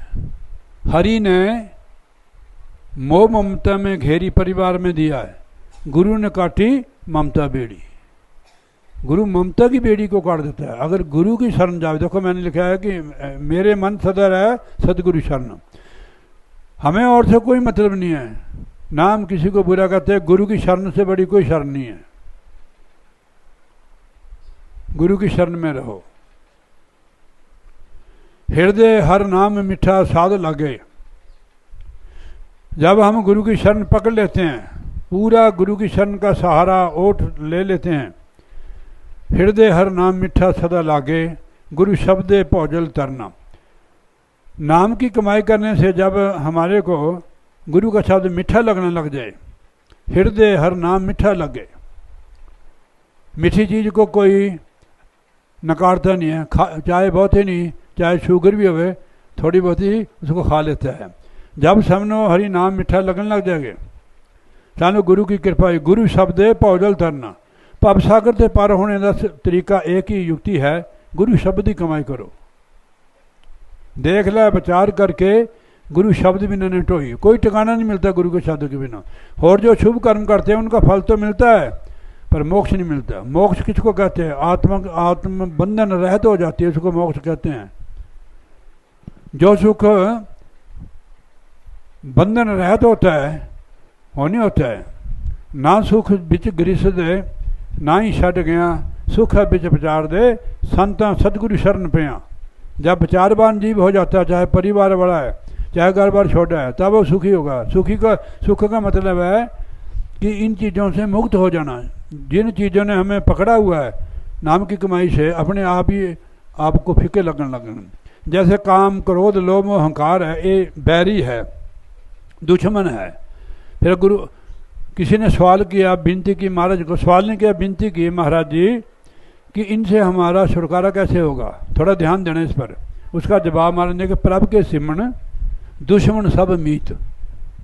हरि ने मोह ममता में घेरी परिवार में दिया है, गुरु ने काटी ममता बेड़ी। गुरु ममता की बेड़ी को काट देता है। अगर गुरु की शरण जाए, देखो मैंने लिखा है कि मेरे मन सदर है सदगुरु शरण। हमें और से कोई मतलब नहीं है, ना हम किसी को बुरा कहते हैं। गुरु की शरण से बड़ी कोई शरण नहीं है। गुरु की शरण में रहो। हृदय हर नाम मीठा साध लगे। जब हम गुरु की शरण पकड़ लेते हैं, पूरा गुरु की शरण का सहारा ओठ ले लेते हैं, हृदय हर नाम मीठा सदा लागे, गुरु शब्द भौजल तरना। नाम की कमाई करने से जब हमारे को गुरु का शब्द मीठा लगने लग जाए, हृदय हर नाम मीठा लगे। मीठी चीज़ को कोई नकारता नहीं है, चाहे बहुत ही नहीं, चाहे शुगर भी हो, थोड़ी बहुत ही उसको खा लेता है। जब सामने हरि नाम मीठा लगने लग जाएगा, सानू गुरु की कृपा है। गुरु शब्द भौजल तरना। भव सागर से पार होने का तरीका एक ही युक्ति है, गुरु शब्द की कमाई करो। देख ला विचार करके, गुरु शब्द बिना नहीं ढोई। कोई ठिकाना नहीं मिलता गुरु के शब्द के बिना। और जो शुभ कर्म करते हैं उनका फल तो मिलता है, पर मोक्ष नहीं मिलता। मोक्ष किसको कहते हैं? आत्म बंधन रहत हो जाती है, उसको मोक्ष कहते हैं। जो सुख बंधन रहत होता है वो नहीं होता है। ना सुख बिच ग्रिस दे, ना ही छड़ गया, सुख है बिच विचार दे, संतां सतगुरु शरण पिया। जब विचारवान जीव हो जाता है, चाहे परिवार बड़ा है चाहे घर बार छोटा है, तब वो सुखी होगा। सुख का मतलब है कि इन चीज़ों से मुक्त हो जाना। जिन चीज़ों ने हमें पकड़ा हुआ है नाम की कमाई से, अपने आप ही आपको फीके लगने लगन। जैसे काम, क्रोध, लोभ, मोह, अहंकार है, ये बैरी है, दुश्मन है। फिर गुरु किसी ने सवाल किया, विनती की महाराज को, सवाल नहीं किया, विनती की महाराज जी कि इनसे हमारा छुटकारा कैसे होगा, थोड़ा ध्यान देना इस पर। उसका जवाब महाराज ने कि प्रभु के सिमरन दुश्मन सब मीत।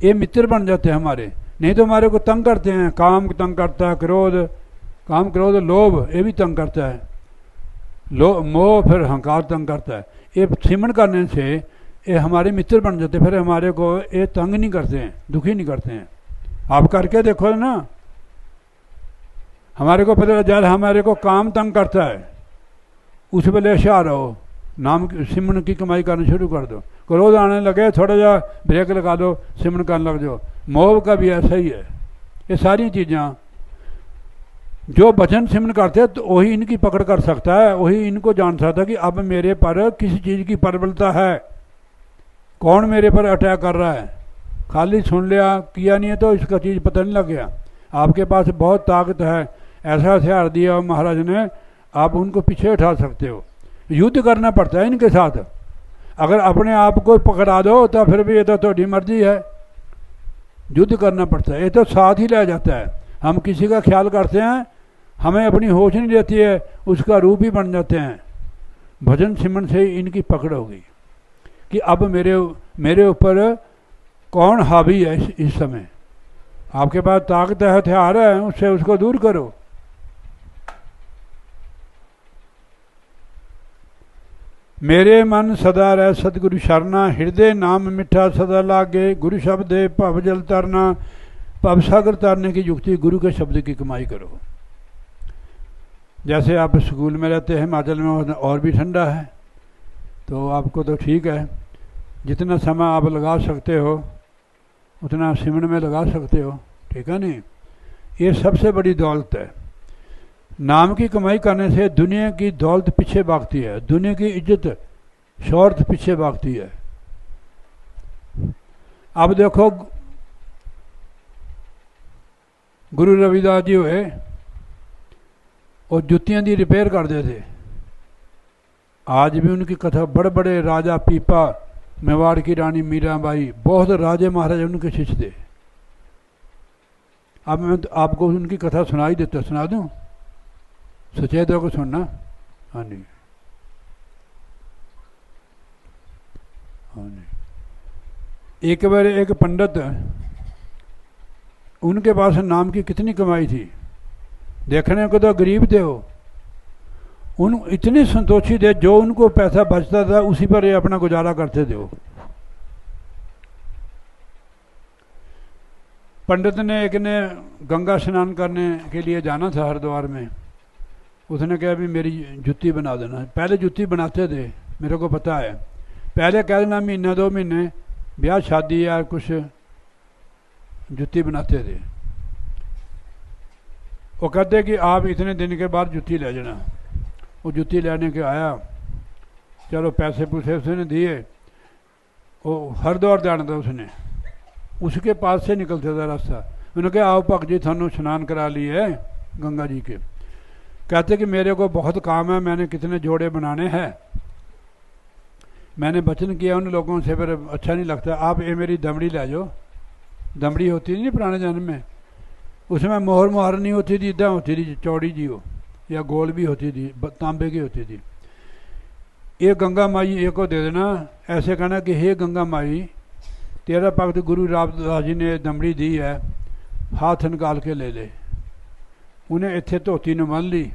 ये मित्र बन जाते हैं हमारे, नहीं तो हमारे को तंग करते हैं। काम तंग करता है, काम क्रोध लोभ ये भी तंग करता है, मोह फिर अहंकार तंग करता है। ये सिमरन करने से ये हमारे मित्र बन जाते, फिर हमारे को ये तंग नहीं करते हैं, दुखी नहीं करते हैं। आप करके देखो ना, हमारे को पता चल, हमारे को काम तंग करता है, उस पर लेशा रहो, नाम सिमरन की कमाई करना शुरू कर दो। क्रोध आने लगे, थोड़ा जा ब्रेक लगा दो, सिमरन करने लग जाओ। मोह का भी ऐसा ही है। ये सारी चीज़ें जो भजन सिमरन करते हैं, तो वही इनकी पकड़ कर सकता है, वही इनको जान सकता है कि अब मेरे पर किसी चीज़ की प्रबलता है, कौन मेरे पर अटैक कर रहा है। खाली सुन लिया, किया नहीं है तो इसका चीज़ पता नहीं लग गया। आपके पास बहुत ताकत है, ऐसा हथियार दिया महाराज ने, आप उनको पीछे उठा सकते हो। युद्ध करना पड़ता है इनके साथ। अगर अपने आप को पकड़ा दो तो फिर भी ये तो थोड़ी मर्जी है, युद्ध करना पड़ता है। ये तो साथ ही ले जाता है। हम किसी का ख्याल करते हैं, हमें अपनी होश नहीं रहती है, उसका रूप ही बन जाते हैं। भजन सिमरन से इनकी पकड़ होगी कि अब मेरे ऊपर कौन हावी है इस समय। आपके पास ताकत है, हथियार है, उससे उसको दूर करो। मेरे मन सदा रह सतगुरु शरणा, हृदय नाम मिठा सदा लागे, गुरु शब्द भव जल तरना, भव सागर तरने की युक्ति गुरु के शब्द की कमाई करो। जैसे आप स्कूल में रहते हैं, हिमाचल में और भी ठंडा है, तो आपको तो ठीक है, जितना समय आप लगा सकते हो उतना सिमरन में लगा सकते हो, ठीक है नहीं। ये सबसे बड़ी दौलत है। नाम की कमाई करने से दुनिया की दौलत पीछे भागती है, दुनिया की इज्जत शौहरत पीछे भागती है। अब देखो, गुरु रविदास जी हुए, और जुतियां दी रिपेयर करते थे। आज भी उनकी कथा, बड़े बड़े राजा पीपा, मेवाड़ की रानी मीराबाई, बहुत राजे महाराजे उनके शिष्य थे। अब मैं तो आपको उनकी कथा सुनाई देता, सुना दूं? सचेत होकर सुनना। हाँ जी, हाँ जी। एक बार एक पंडित, उनके पास नाम की कितनी कमाई थी, देखने को तो गरीब थे वो, उन इतने संतोषी थे, जो उनको पैसा बचता था उसी पर ये अपना गुजारा करते थे वो। पंडित ने एक ने गंगा स्नान करने के लिए जाना था हरिद्वार में। उसने कहा भी मेरी जुत्ती बना देना। पहले जुत्ती बनाते थे, मेरे को पता है, पहले कह देना महीना 2 महीने ब्याह शादी या कुछ जुत्ती बनाते थे। वो कहते कि आप इतने दिन के बाद जुत्ती ले जाना। वो जुत्ती लेने के आया, चलो पैसे पूछे उसने दिए, वो हरिद्वार जाना था उसने, उसके पास से निकलते था रास्ता। उन्होंने कहा आओ भगत जी थानू स्नान करा ली है गंगा जी के। कहते कि मेरे को बहुत काम है, मैंने कितने जोड़े बनाने हैं, मैंने वचन किया उन लोगों से, फिर अच्छा नहीं लगता, आप ये मेरी दमड़ी ले जाओ। दमड़ी होती नहीं पुराने जन्म में, उसमें मोहर मुहार नहीं होती थी, इदा होती थी चौड़ी जी हो, या गोल भी होती थी, तांबे की होती थी। ये गंगा माई एक को दे देना, ऐसे कहना कि हे गंगा माई, तेरा भगत गुरु रामदास जी ने दमड़ी दी है, हाथ निकाल के ले ले। उन्हें इतने धोती ने मान ली,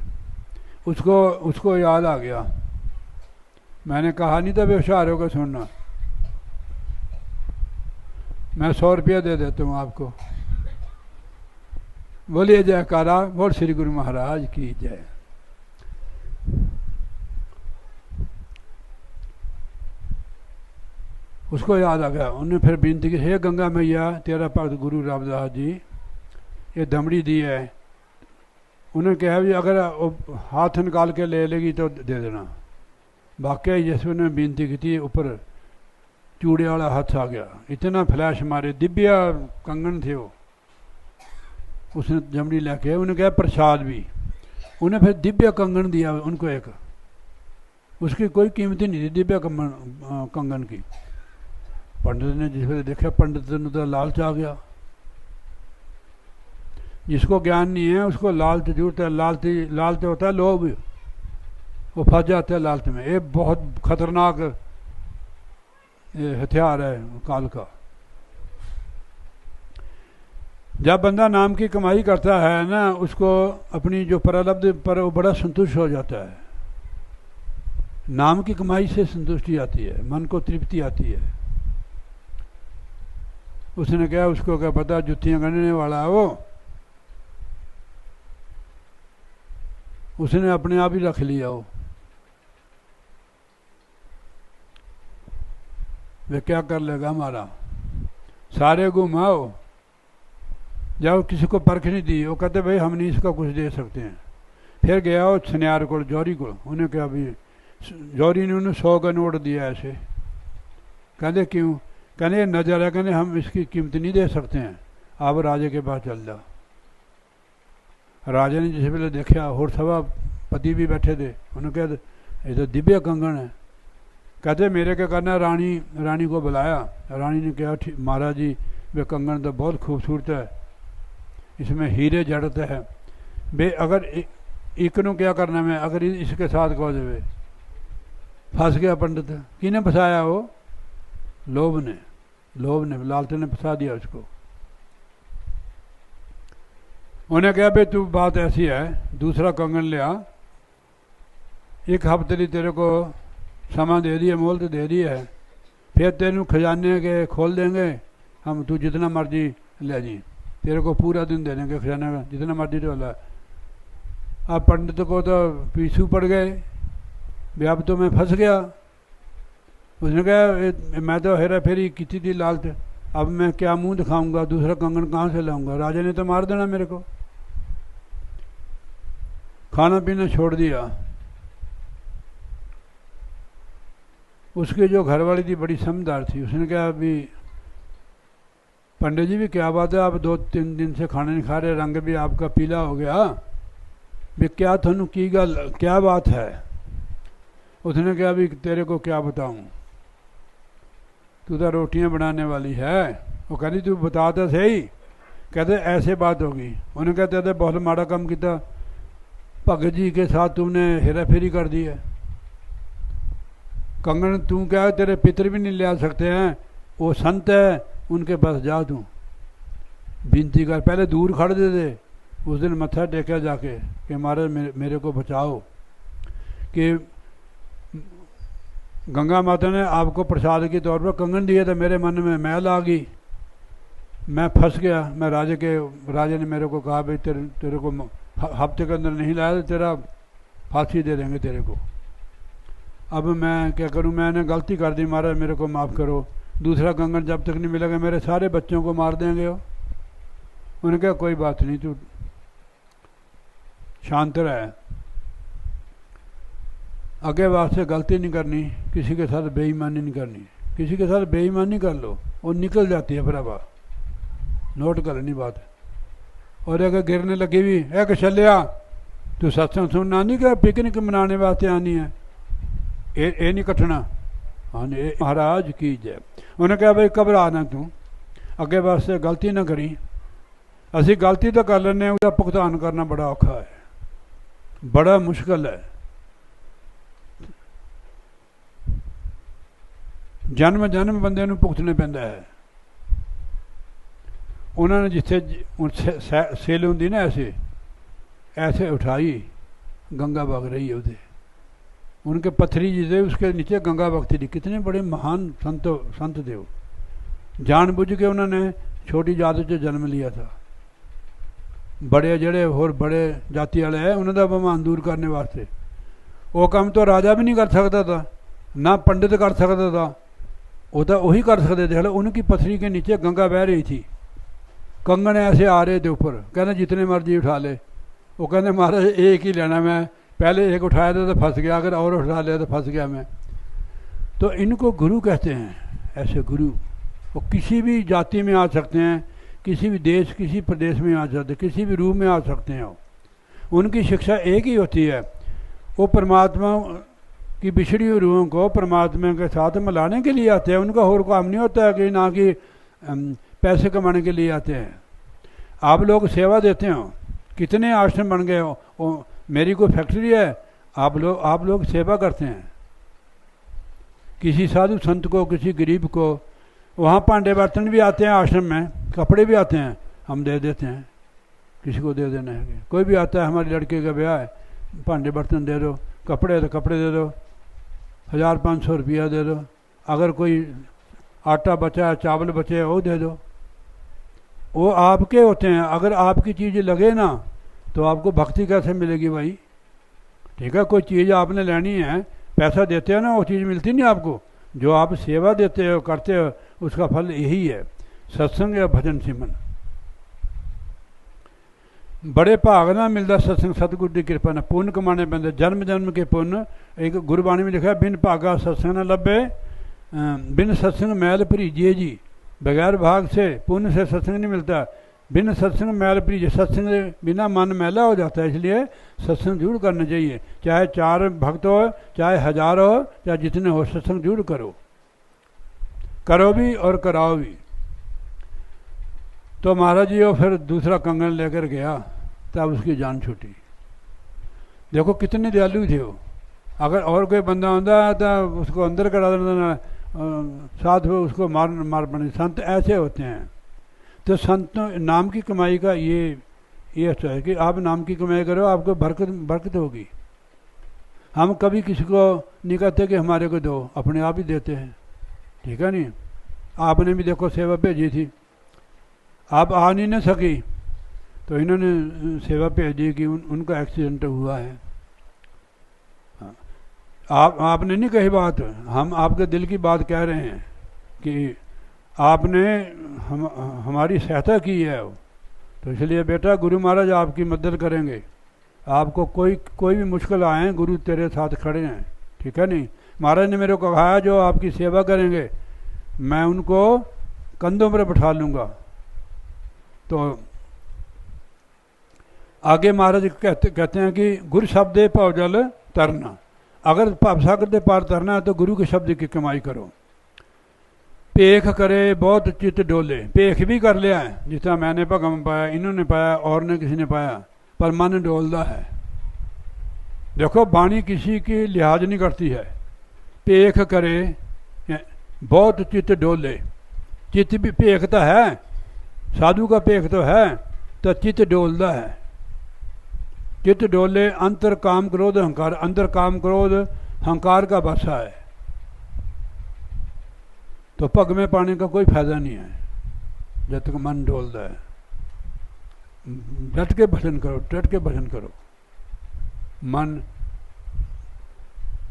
उसको याद आ गया, मैंने कहा नहीं था व्यवसार होकर सुनना, मैं 100 रुपया दे देता हूँ आपको। बोलिए जयकारा, बोल श्री गुरु महाराज की जय। उसको याद आ गया। उन्होंने फिर विनती की, हे गंगा मैया, तेरा भगत गुरु रामदास जी ये दमड़ी दी है। उन्होंने कहा भी अगर हाथ निकाल के ले लेगी तो दे देना। वाकई जैसे उन्होंने विनती की थी, ऊपर चूड़े वाला हाथ आ गया, इतना फ्लैश मारे, दिव्य कंगन थे वो। उसने दमड़ी लेके, उन्हें कहा प्रसाद भी, उन्हें फिर दिव्य कंगन दिया उनको एक, उसकी कोई कीमत ही नहीं थी दिव्य कंगन की। पंडित ने जिस वे देखा, पंडित ने तो लालच आ गया। जिसको ज्ञान नहीं है उसको लालच जरूरत है, लालच होता है लोभ, वो फंस जाता है लालच में। ये बहुत खतरनाक हथियार है काल का। जब बंदा नाम की कमाई करता है ना, उसको अपनी जो प्रारब्ध पर वो बड़ा संतुष्ट हो जाता है। नाम की कमाई से संतुष्टि आती है, मन को तृप्ति आती है। उसने कहा, उसको क्या पता जुत्तियां गढ़ने वाला है वो, उसने अपने आप ही रख लिया वो। वे क्या कर लेगा हमारा, सारे घुमाओ, जब किसी को परख नहीं दी, वो कहते भाई हम नहीं इसका कुछ दे सकते हैं। फिर गया वो सन्यार को, जौहरी को, उन्हें क्या भी, जौहरी ने उन्हें 100 का नोट दिया ऐसे। कहते क्यों? कहने नजर है, कहने हम इसकी कीमत नहीं दे सकते हैं, आप राजे के पास चल जाओ। राजा ने जिस वेले देखा, और सभा पति भी बैठे थे, उन्होंने कहा ये तो दिव्य कंगन है। कहते मेरे क्या करना, रानी को बुलाया। रानी ने कहा ठीक महाराज जी, वे कंगन तो बहुत खूबसूरत है, इसमें हीरे जड़त है, बे अगर एक नु क्या करना, मैं अगर इसके साथ कह देवे, फंस गया पंडित। किने फंसाया वो? लोभ ने, लालच ने फंसा दिया उसको। उन्हें कहा भाई तू बात ऐसी है, दूसरा कंगन ले आ, 1 हफ्ते की तेरे को समा दे दिए, मोहलत दे दी है, फिर तेनू खजाने के खोल देंगे हम, तू जितना मर्जी ले जी, तेरे को पूरा दिन दे देंगे खजाने का, जितना मर्जी तो वाला। अब पंडित को तो पीछू पड़ गए, भी अब तो मैं फंस गया। उसने कहा मैं तो हेरा फेरी की थी लालच, अब मैं क्या मुंह दिखाऊंगा, दूसरा कंगन कहाँ से लाऊंगा, राजा ने तो मार देना मेरे को। खाना पीना छोड़ दिया। उसकी जो घरवाली थी बड़ी समझदार थी, उसने कहा अभी पंडित जी भी क्या बात है, आप 2-3 दिन से खाना नहीं खा रहे, रंग भी आपका पीला हो गया, भी क्या थानू की गल, क्या बात है? उसने कहा अभी तेरे को क्या बताऊं, तू तो रोटियां बनाने वाली है। वो कहती तू बता तो सही। कहते ऐसे बात होगी। उन्हें कहते थे बहुत माड़ा काम किया, भगत जी के साथ तुमने हेरा फेरी कर दी है, कंगन तू क्या है, तेरे पितर भी नहीं ले आ सकते हैं, वो संत है उनके पास जा, तू विनती कर। पहले दूर खड़े थे, उस दिन मत्था टेका जाके कि महाराज मेरे को बचाओ, कि गंगा माता ने आपको प्रसाद के तौर पर कंगन दिया था, मेरे मन में मैल आ गई, मैं फंस गया। मैं राजे ने मेरे को कहा भाई तेरे को हफ्ते के अंदर नहीं लाया तो तेरा फांसी दे देंगे तेरे को। अब मैं क्या करूं, मैंने गलती कर दी महाराज, मेरे को माफ़ करो, दूसरा कंगन जब तक नहीं मिलेगा मेरे सारे बच्चों को मार देंगे हो। उन्होंने कहा कोई बात नहीं, तू शांत रह, आगे वास्ते गलती नहीं करनी, किसी के साथ बेईमानी नहीं करनी, किसी के साथ बेईमानी कर लो वो निकल जाती है भरावा, नोट करनी बात। और अगर गिरने लगी भी है कि चलिया तू सत्संग सुनना नहीं, क्या पिकनिक मनाने वास्ते आनी है, ये नहीं कटना। हाँ जी महाराज की जय। उन्हें कहा भाई घबरा ना, तू अगे वास्ते गलती ना करी, असी गलती तो कर लें, उसका भुगतान करना बड़ा औखा है, बड़ा मुश्किल है। जन्म जन्म बंदे नूं भुगतने पैंदा है। उन्होंने जिथे सेल होंगी ना ऐसे उठाई, गंगा बग रही है उधर, उनके पत्थरी जी थे, उसके नीचे गंगा बगती थी। कितने बड़े महान संत थे वो, जानबूझ के उन्होंने छोटी जात च जन्म लिया था। बड़े जड़े होर बड़े जाति वाले है उन्होंने बमान दूर करने वास्ते, वो काम तो राजा भी नहीं कर सकता था, ना पंडित कर सकता था, वो तो वही कर सकते थे। उनकी पथरी के नीचे गंगा बह रही थी, कंगन ऐसे आ रहे थे ऊपर, कहते जितने मर्जी उठा ले। वो कहते महाराज एक ही लेना, मैं पहले एक उठाया था तो फंस गया, अगर और उठा लिया तो फंस गया मैं। तो इनको गुरु कहते हैं। ऐसे गुरु वो किसी भी जाति में आ सकते हैं, किसी भी देश किसी प्रदेश में आ सकते, किसी भी रूप में आ सकते हैं। उनकी शिक्षा एक ही होती है, वो परमात्मा की बिछड़ी हुई रूहों को परमात्मा के साथ मिलाने के लिए आते हैं। उनका और काम नहीं होता है कि ना कि पैसे कमाने के लिए आते हैं। आप लोग सेवा देते हो, कितने आश्रम बन गए हो, मेरी कोई फैक्ट्री है, आप लोग सेवा करते हैं। किसी साधु संत को, किसी गरीब को, वहाँ भांडे बर्तन भी आते हैं आश्रम में, कपड़े भी आते हैं, हम दे देते हैं, किसी को दे देना है। कोई भी आता है, हमारी लड़के का ब्याह है, भांडे बर्तन दे दो, कपड़े तो कपड़े दे दो, 1500 रुपया दे दो, अगर कोई आटा बचा है, चावल बचे है, वो दे दो। वो आपके होते हैं। अगर आपकी चीज़ लगे ना तो आपको भक्ति कैसे मिलेगी भाई? ठीक है, कोई चीज़ आपने लेनी है, पैसा देते हो ना, वो चीज़ मिलती नहीं आपको। जो आप सेवा देते हो, करते हो, उसका फल यही है, सत्संग या भजन सिमरन। बड़े भाग ना मिलता सत्संग, सतगुरु की कृपा ने पुण्य कमाने पैंदे, जन्म जन्म के पुण्य। एक गुरबाणी में लिखा, बिन भागा सत्संग न लभे, बिन सत्संग मैल भरीजिए जी। बगैर भाग से, पुण्य से सत्संग नहीं मिलता। बिन सत्संग मैल भरीजिए, सत्संग से बिना मन मैला हो जाता है। इसलिए सत्संग जरूर करना चाहिए, चाहे 4 भक्त हो, चाहे 1000 हो, चाहे जितने हो, सत्संग जरूर करो, करो भी और कराओ भी। तो महाराज जी वो फिर दूसरा कंगन लेकर गया, तब उसकी जान छूटी। देखो कितने दयालु थे वो। अगर और कोई बंदा होता तो उसको अंदर करा देना, साथ में उसको मार पड़े। संत ऐसे होते हैं। तो संतों नाम की कमाई का ये अच्छा है कि आप नाम की कमाई करो, आपको बरकत होगी। हम कभी किसी को नहीं कहते कि हमारे को दो, अपने आप ही देते हैं। ठीक है नहीं? आपने भी देखो सेवा भेजी थी, आप आ नहीं न सकी तो इन्होंने सेवा भेज दी कि उनका एक्सीडेंट हुआ है। आपने नहीं कही बात, हम आपके दिल की बात कह रहे हैं कि आपने हमारी सहायता की है। तो इसलिए बेटा, गुरु महाराज आपकी मदद करेंगे। आपको कोई भी मुश्किल आए, गुरु तेरे साथ खड़े हैं। ठीक है नहीं? महाराज ने मेरे को कहा, जो आपकी सेवा करेंगे मैं उनको कंधों पर बैठा लूँगा। तो आगे महाराज कहते हैं कि गुरु शब्द भाव जल तरना। अगर भाव सागर के पार तरना है तो गुरु के शब्द की कमाई करो। पेख करे बहुत चित डोले, पेख भी कर लिया है, जिस तरह मैंने भगम पाया, इन्होंने पाया, और ने किसी ने पाया, पर मन डोलता है। देखो वाणी किसी की लिहाज नहीं करती है। पेख करे बहुत चित डोले, चित भी पेखता है, साधु का पेख तो है, तो चित डोलता है। चित डोले अंतर काम क्रोध अहंकार, अंतर काम क्रोध अहंकार का बसा है, तो पग में पाने का कोई फायदा नहीं है जब तक मन डोलता है। डट के भजन करो, डट के भजन करो। मन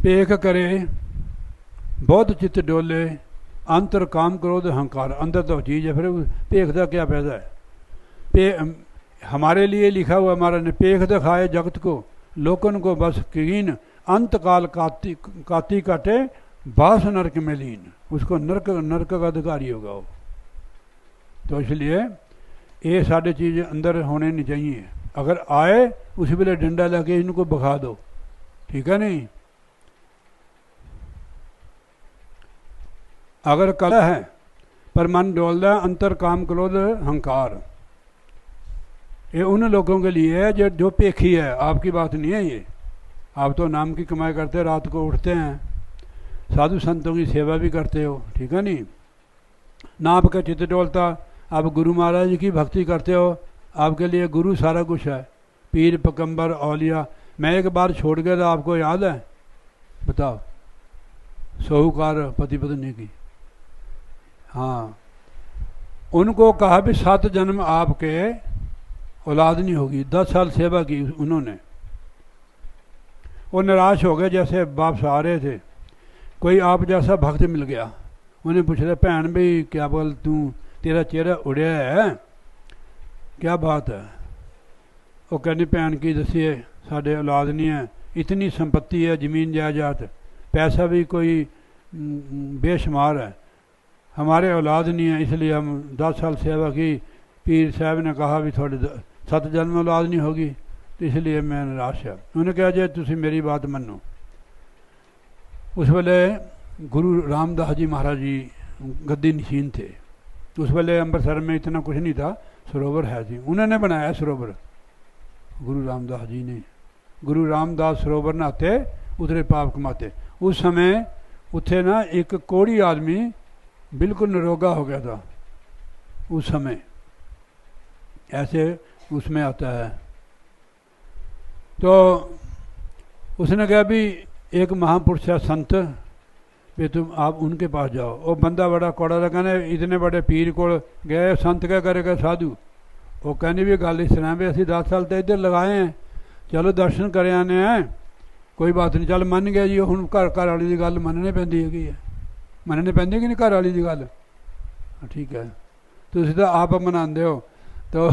पेख करे बहुत चित डोले अंतर काम क्रोध अहंकार, अंदर तो चीज है, फिर पेख का क्या फायदा है? हमारे लिए लिखा हुआ महाराज ने, पेख दिखाए जगत को लोकन को बस कीन, अंत काल काती काटे बास नरक में लीन। उसको नरक का अधिकारी होगा वो। तो इसलिए ये सारी चीज़ अंदर होने नहीं चाहिए। अगर आए उसी वेले डंडा लगे इनको भगा दो। ठीक है नहीं? अगर कला है पर मन डोलदा, अंतर काम क्रोध अहंकार, ये उन लोगों के लिए है जो पेखी है। आपकी बात नहीं है ये। आप तो नाम की कमाई करते, रात को उठते हैं, साधु संतों की सेवा भी करते हो। ठीक है नहीं? ना आपका चित्त डोलता, आप गुरु महाराज की भक्ति करते हो, आपके लिए गुरु सारा कुछ है, पीर पैगंबर औलिया। मैं एक बार छोड़ गया था, आपको याद है? बताओ। साहूकार पति पत्नी की, हाँ, उनको कहा भी 7 जन्म आपके औलाद नहीं होगी। 10 साल सेवा की उन्होंने, वो निराश हो गए। जैसे वापस आ रहे थे, कोई आप जैसा भक्त मिल गया। उन्हें पूछ रहे, भैन भाई क्या बोल, तू तेरा चेहरा उड़िया है, क्या बात है? वो कहनी, भैन की दसिए, साढ़े औलाद नहीं है, इतनी संपत्ति है, जमीन जायदाद, पैसा भी कोई बेशुमार है, हमारे औलाद नहीं है, इसलिए हम 10 साल सेवा की। पीर साहब ने कहा भी थोड़े 7 जन्म औलाद नहीं होगी, तो इसलिए मैं निराश है। उन्होंने कहा, जे तुम मेरी बात मनो। उस वेले गुरु रामदास जी महाराज जी गद्दी नशीन थे। उस वेले अमृतसर में इतना कुछ नहीं था, सरोवर है जी, उन्होंने बनाया सरोवर, गुरु रामदास जी ने। गुरु रामदास सरोवर नहाते, उतरे पाप कमाते। उस समय उथे ना एक कोढ़ी आदमी बिल्कुल निरोगा हो गया था उस समय, ऐसे उसमें आता है। तो उसने कहा भी एक महापुरुष है संत, भी तुम आप उनके पास जाओ। वो बंदा बड़ा कौड़ा था, कहने इतने बड़े पीर को गए, संत क्या करेगा साधु। वो कहने भी गल इस तरह भी असी 10 साल तो इधर लगाए हैं, चलो दर्शन कर आने हैं, कोई बात नहीं। चल मन गया जी, हुण घर वाली की गल मननी पैंदी है, मननी पैंदी कि नहीं घर वाली की गल। ठीक है, तुसीं तो आप मनाते हो, तो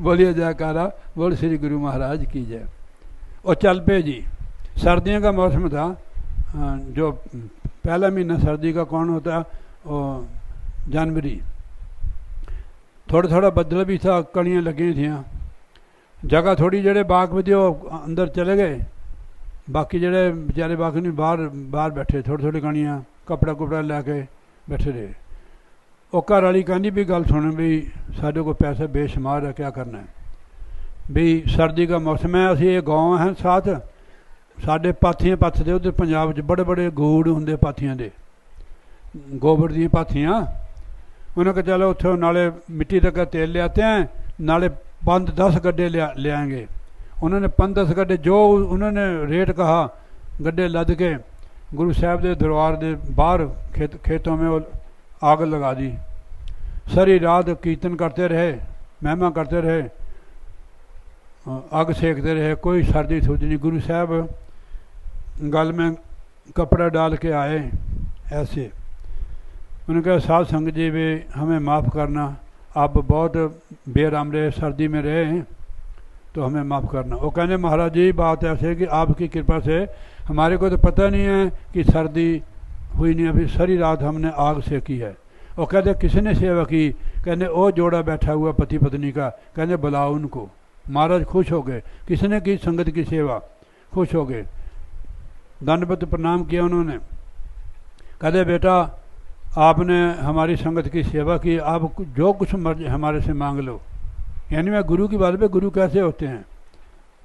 बोलिए जयकारा, बोल श्री गुरु महाराज की जय। और चल पे जी। सर्दियों का मौसम था, जो पहला महीना सर्दी का कौन होता है, वो जनवरी। थोड़ा थोड़ा बदल भी था, कड़ियाँ लगी थी, जगह थोड़ी जड़े बाग में वो अंदर चले गए, बाकी जड़े बेचारे बाकी नहीं बाहर बाहर बैठे, थोड़ी थोड़ी कड़ियाँ कपड़ा कुपड़ा लैके बैठे रहे। वो घर वाली कहनी भी गल सुन भी साढ़े को पैसा बेशुमार है, क्या करना है भी सर्दी का मौसम है। असी ये गाँव हैं साथ, साढ़े पाथियाँ पत्थदे उधर पंजाब च बड़े बड़े गूड़ होंगे पाथियाँ दे, गोबर दी पाथियाँ। उन्होंने कहा चलो उतो नाले मिट्टी तक तेल ले आते हैं, नाले 5-10 गड्ढे ले आएंगे। उन्होंने 5-10 गड्ढे जो उन्होंने रेट कहा, गड्ढे लद के गुरु साहब के दरबार के बाहर खेतों में वो आग लगा दी। सारी रात कीर्तन करते रहे, महिमा करते रहे, आग सेकते रहे, कोई सर्दी सूझ नहीं। गुरु साहब गल में कपड़ा डाल के आए ऐसे। उन्होंने कहा साध संगत जी भी हमें माफ़ करना, आप बहुत बेराम रहे, सर्दी में रहे हैं, तो हमें माफ़ करना। वो कहने महाराज जी बात ऐसे कि आपकी कृपा से हमारे को तो पता नहीं है कि सर्दी हुई नहीं, अभी सारी रात हमने आग सेकी है। वो कहते किसने सेवा की, कहने वो जोड़ा बैठा हुआ पति पत्नी का, कहने बुलाओ उनको। महाराज खुश हो गए, किसने की संगत की सेवा, खुश हो गए, दंडवत प्रणाम किया उन्होंने। कहते बेटा आपने हमारी संगत की सेवा की, आप जो कुछ मर्जी हमारे से मांग लो। यानी मैं गुरु की बात पे, गुरु कैसे होते हैं,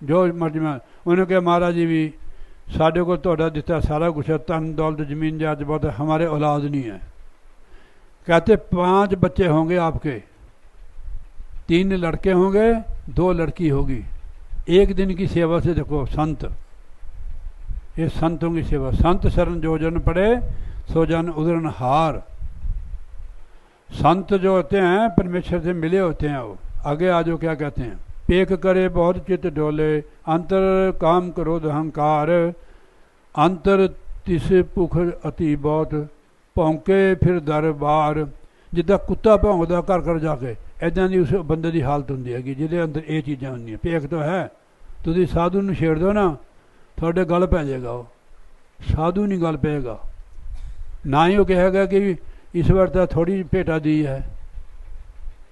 जो मर्जी में। उन्होंने कहा महाराज जी भी साढ़े को तोड़ा दिता सारा कुछ है, तन दौलत जमीन जात बहुत है, हमारे औलाद नहीं है। कहते 5 बच्चे होंगे आपके, 3 लड़के होंगे, 2 लड़की होगी। एक दिन की सेवा से देखो संत, ये संतों की सेवा। संत शरण जो जन पड़े सो जन उदरन हार। संत जो होते हैं परमेश्वर से मिले होते हैं। वो आगे आ जो क्या कहते हैं, पेक करे बहुत चित डोले, अंतर काम क्रोध अहंकार, अंतर तिस भुख अति बहुत, भौंके फिर दरबार। जिदा कुत्ता भौंकदा घर घर जाके, इदा की उस बंदे की हालत होंगी है जिहदे अंदर ये चीज़ां होंदियां। पेक तो है, तुसीं साधु नूं छेड़ दो ना, थोड़े गल पै जाएगा, वो साधु नहीं गल पेगा। ना ही वो कहेगा कि इस बार तो थोड़ी भेटा दी है।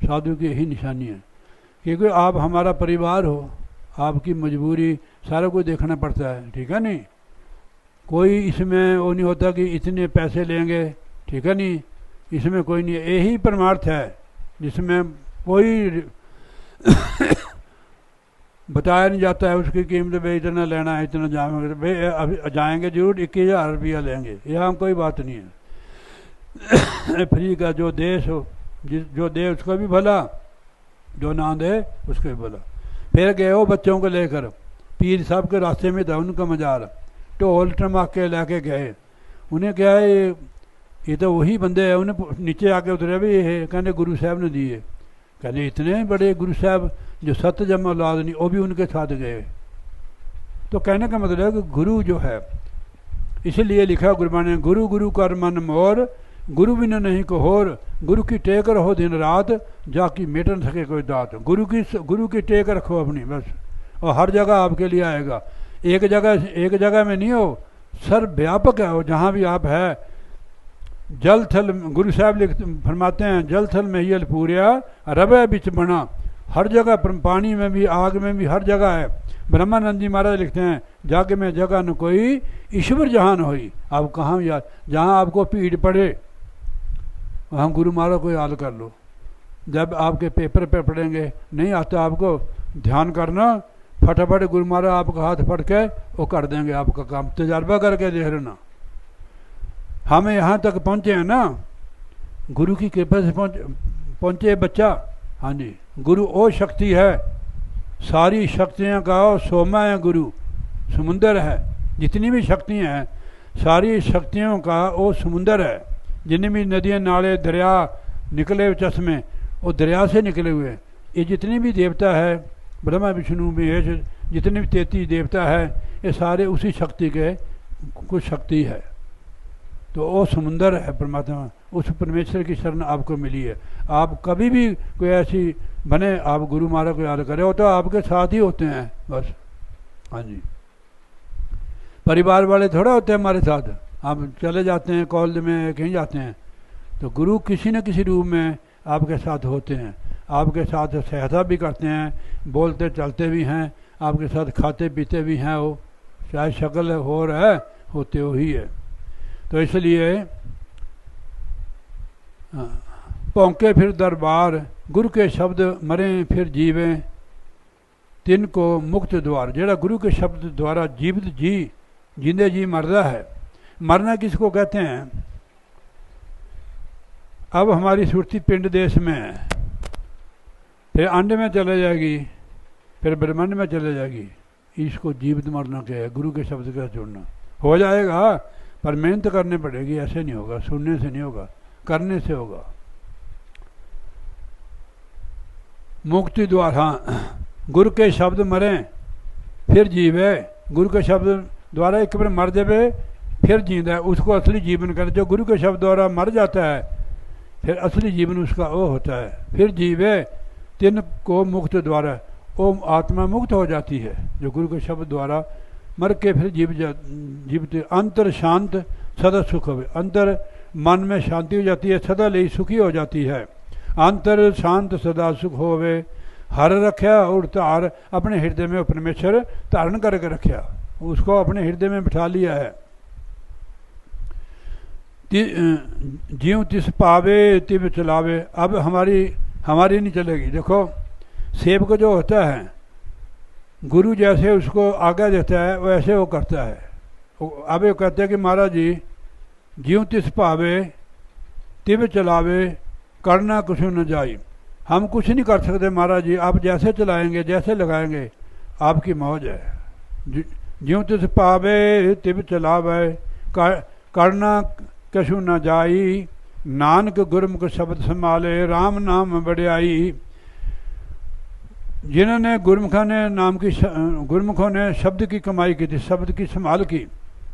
साधु की यही निशानी है, क्योंकि आप हमारा परिवार हो, आपकी मजबूरी सारा कुछ देखना पड़ता है, ठीक है नहीं। कोई इसमें वो नहीं होता कि इतने पैसे लेंगे, ठीक है नहीं, इसमें कोई नहीं। यही परमार्थ है जिसमें कोई बताया नहीं जाता है उसकी कीमत, भाई इतना लेना है, इतना जाएंगे, भाई अभी जाएंगे जरूर, 21,000 रुपया लेंगे, यहाँ कोई बात नहीं है। फ्री का जो देश हो, जो दे उसको भी भला, जो ना दे उसको भी भला। फिर गए वो बच्चों को लेकर, पीर साहब के रास्ते में था उनका मजार, ढोल टमाके लेके गए। उन्हें क्या है ये तो वही बंदे हैं। उन्हें नीचे आके उतरे भी ये कहने गुरु साहब ने दिए, कहने इतने बड़े गुरु साहब जो 7 जमा औलाद नहीं, वो भी उनके साथ गए। तो कहने का मतलब है कि गुरु जो है, इसलिए लिखा गुरबाणी ने, गुरु गुरु कर मन मोर, गुरु बिना नहीं को होर, गुरु की टेक रहो दिन रात, जाकी मेट न सके कोई दात। गुरु की टेक रखो अपनी बस, और हर जगह आपके लिए आएगा। एक जगह में नहीं हो, सर्वव्यापक है वो, जहाँ भी आप है। जल थल, गुरु साहब फरमाते हैं, जल थल में ही पूरिया रवे बिच बना। हर जगह पानी में भी, आग में भी, हर जगह है। ब्रह्मानंद जी महाराज लिखते हैं, जाके में जगह न कोई ईश्वर जहान होई। आप कहाँ यार, जहाँ आपको भीड़ पड़े वहाँ गुरु महाराज को याद कर लो। जब आपके पेपर पे पढ़ेंगे नहीं आता आपको, ध्यान करना, फटाफट गुरु महाराज आपका हाथ पढ़ के वो कर देंगे आपका काम। तजर्बा करके देख लेना। हमें यहाँ तक पहुँचे हैं ना, गुरु की कृपा से पहुँचे बच्चा। हाँ जी, गुरु वो शक्ति है, सारी शक्तियाँ का सोमा है गुरु, समुंदर है। जितनी भी शक्तियाँ हैं सारी शक्तियों का वो समुंदर है। जितनी भी नदियाँ, नाले, दरिया निकले हुए, चश्मे, वो दरिया से निकले हुए। ये जितने भी देवता है, ब्रह्मा विष्णु महेश, जितने भी 33 देवता है, ये सारे उसी शक्ति के कुछ शक्ति है। तो वो समुंदर है परमात्मा, उस परमेश्वर की शरण आपको मिली है। आप कभी भी कोई ऐसी बने, आप गुरु महाराज को याद करें, वो तो आपके साथ ही होते हैं बस। हाँ जी, परिवार वाले थोड़ा होते हैं हमारे साथ। आप चले जाते हैं कॉलेज में, कहीं जाते हैं, तो गुरु किसी न किसी रूप में आपके साथ होते हैं, आपके साथ सहायता भी करते हैं, बोलते चलते भी हैं, आपके साथ खाते पीते भी हैं। वो चाहे शक्ल हो रहा है, होते वही है। तो इसलिए पौंके फिर दरबार, गुरु के शब्द मरें फिर जीवें, तिनको मुक्त द्वार। जेड़ा गुरु के शब्द द्वारा जीवित जी, जिंदे जी मरदा है। मरना किसको कहते हैं? अब हमारी सुरती पिंड देश में है, फिर अंड में चले जाएगी, फिर ब्रह्मांड में चले जाएगी। इसको जीवित मरना क्या है? गुरु के शब्द का जुड़ना। हो जाएगा, पर मेहनत करनी पड़ेगी। ऐसे नहीं होगा, सुनने से नहीं होगा, करने से होगा। मुक्ति द्वार, हाँ, गुरु के शब्द मरें फिर जीवे। गुरु के शब्द द्वारा एक बार मर जावे फिर जींदा है, उसको असली जीवन कर। जो गुरु के शब्द द्वारा मर जाता है, फिर असली जीवन उसका वो होता है। फिर जीवे तिन को मुक्त द्वारा, वो आत्मा मुक्त हो जाती है जो गुरु के शब्द द्वारा मर के फिर जीवते। अंतर शांत सदा सुख हो, अंतर मन में शांति हो जाती है, सदा ले सुखी हो जाती है। अंतर शांत सदा सुख होवे, हर रख्या और धार, अपने हृदय में परमेश्वर धारण करके रखा, उसको अपने हृदय में बिठा लिया है। जीव तिस पावे तिव चलावे। अब हमारी नहीं चलेगी। देखो, सेवक जो होता है, गुरु जैसे उसको आज्ञा देता है वैसे वो करता है। अब ये कहते हैं कि महाराज जी, जीव तिस पावे तिव चलावे, करना कुछ न जाई। हम कुछ नहीं कर सकते महाराज जी, आप जैसे चलाएंगे, जैसे लगाएंगे, आपकी मौज है। ज्यों तिस पावे तिव चलावे, करना कछु न जाई। नानक गुरमुख शब्द संभाले, राम नाम बढ़ियाई। जिन्होंने गुरमुखों ने शब्द की कमाई की थी, शब्द की संभाल की,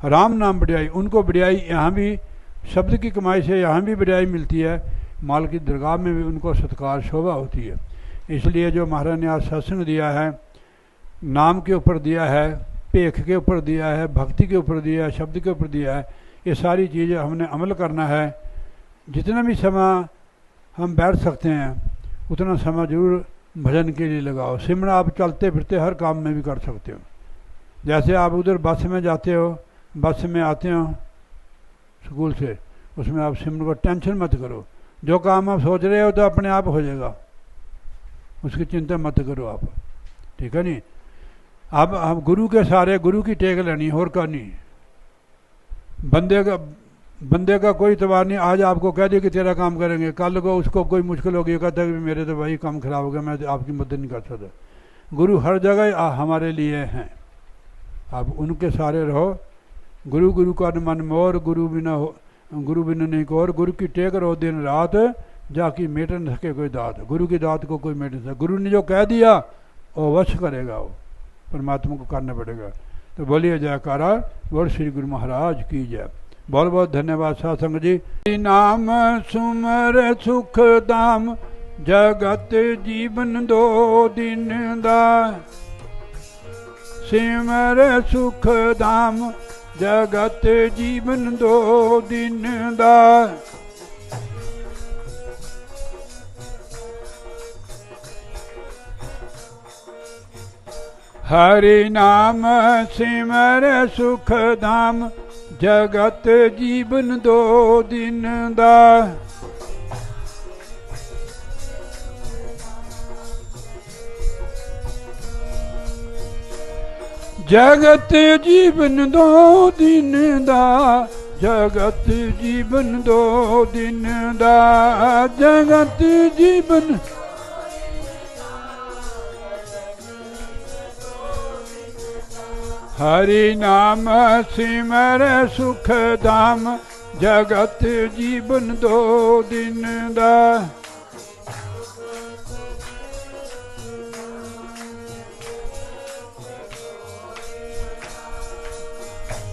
राम नाम बढ़ियाई, उनको बढ़ियाई यहाँ भी शब्द की कमाई से यहाँ भी बढ़ियाई मिलती है, माल की दरगाह में भी उनको सत्कार शोभा होती है। इसलिए जो महाराज ने आज सत्संग दिया है, नाम के ऊपर दिया है, पेख के ऊपर दिया है, भक्ति के ऊपर दिया है, शब्द के ऊपर दिया है, ये सारी चीज़ें हमने अमल करना है। जितना भी समय हम बैठ सकते हैं उतना समय जरूर भजन के लिए लगाओ। सिमरन आप चलते फिरते हर काम में भी कर सकते हो। जैसे आप उधर बस में जाते हो, बस में आते हो स्कूल से, उसमें आप सिमरन को टेंशन मत करो। जो काम आप सोच रहे हो तो अपने आप हो जाएगा, उसकी चिंता मत करो आप, ठीक है नहीं। अब गुरु के सारे, गुरु की टेक लेनी और करनी। बंदे का कोई इतबार नहीं। आज आपको कह दिया कि तेरा काम करेंगे, कल को उसको कोई मुश्किल होगी, कहता है कि मेरे तो भाई काम खराब हो गया, मैं तो आपकी मदद नहीं कर सकता। गुरु हर जगह हमारे लिए हैं, आप उनके सारे रहो। गुरु गुरु का मन मोर, गुरु बिना नहीं कोर। गुरु की टेक रहो दिन रात, जाकि मेट न सके कोई दात। गुरु की दात को कोई मेट नहीं सके। गुरु ने जो कह दिया वो अवश्य करेगा, वो परमात्मा को करना पड़ेगा। तो बोलिए जयकारा, बोल श्री गुरु महाराज की जय। बहुत बहुत धन्यवाद सत्संग जी। नाम सुमर सुख दाम, जगत जीवन दो दिन दा। सिमर सुख दाम, जगत जीवन दो दिन दा। हरि नाम सिमर सुख धाम, जगत जीवन दो दिन दा। जगत जीवन दो दिन दा, जगत जीवन दो दिन दा। जगत जीवन हरि नाम सिमर सुख धाम जगत जीवन दो दिन दा।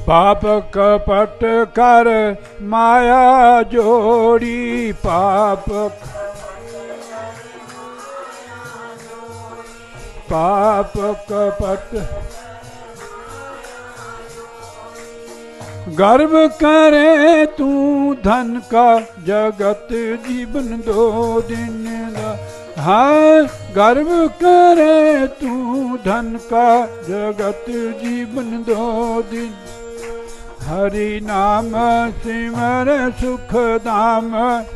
पाप कपट कर माया जोड़ी पाप कपट गर्व करे तू धन का जगत जीवन दो दिन दा। हाँ गर्व करे तू धन का जगत जीवन दो दिन। हरि नाम सिमर सुख धाम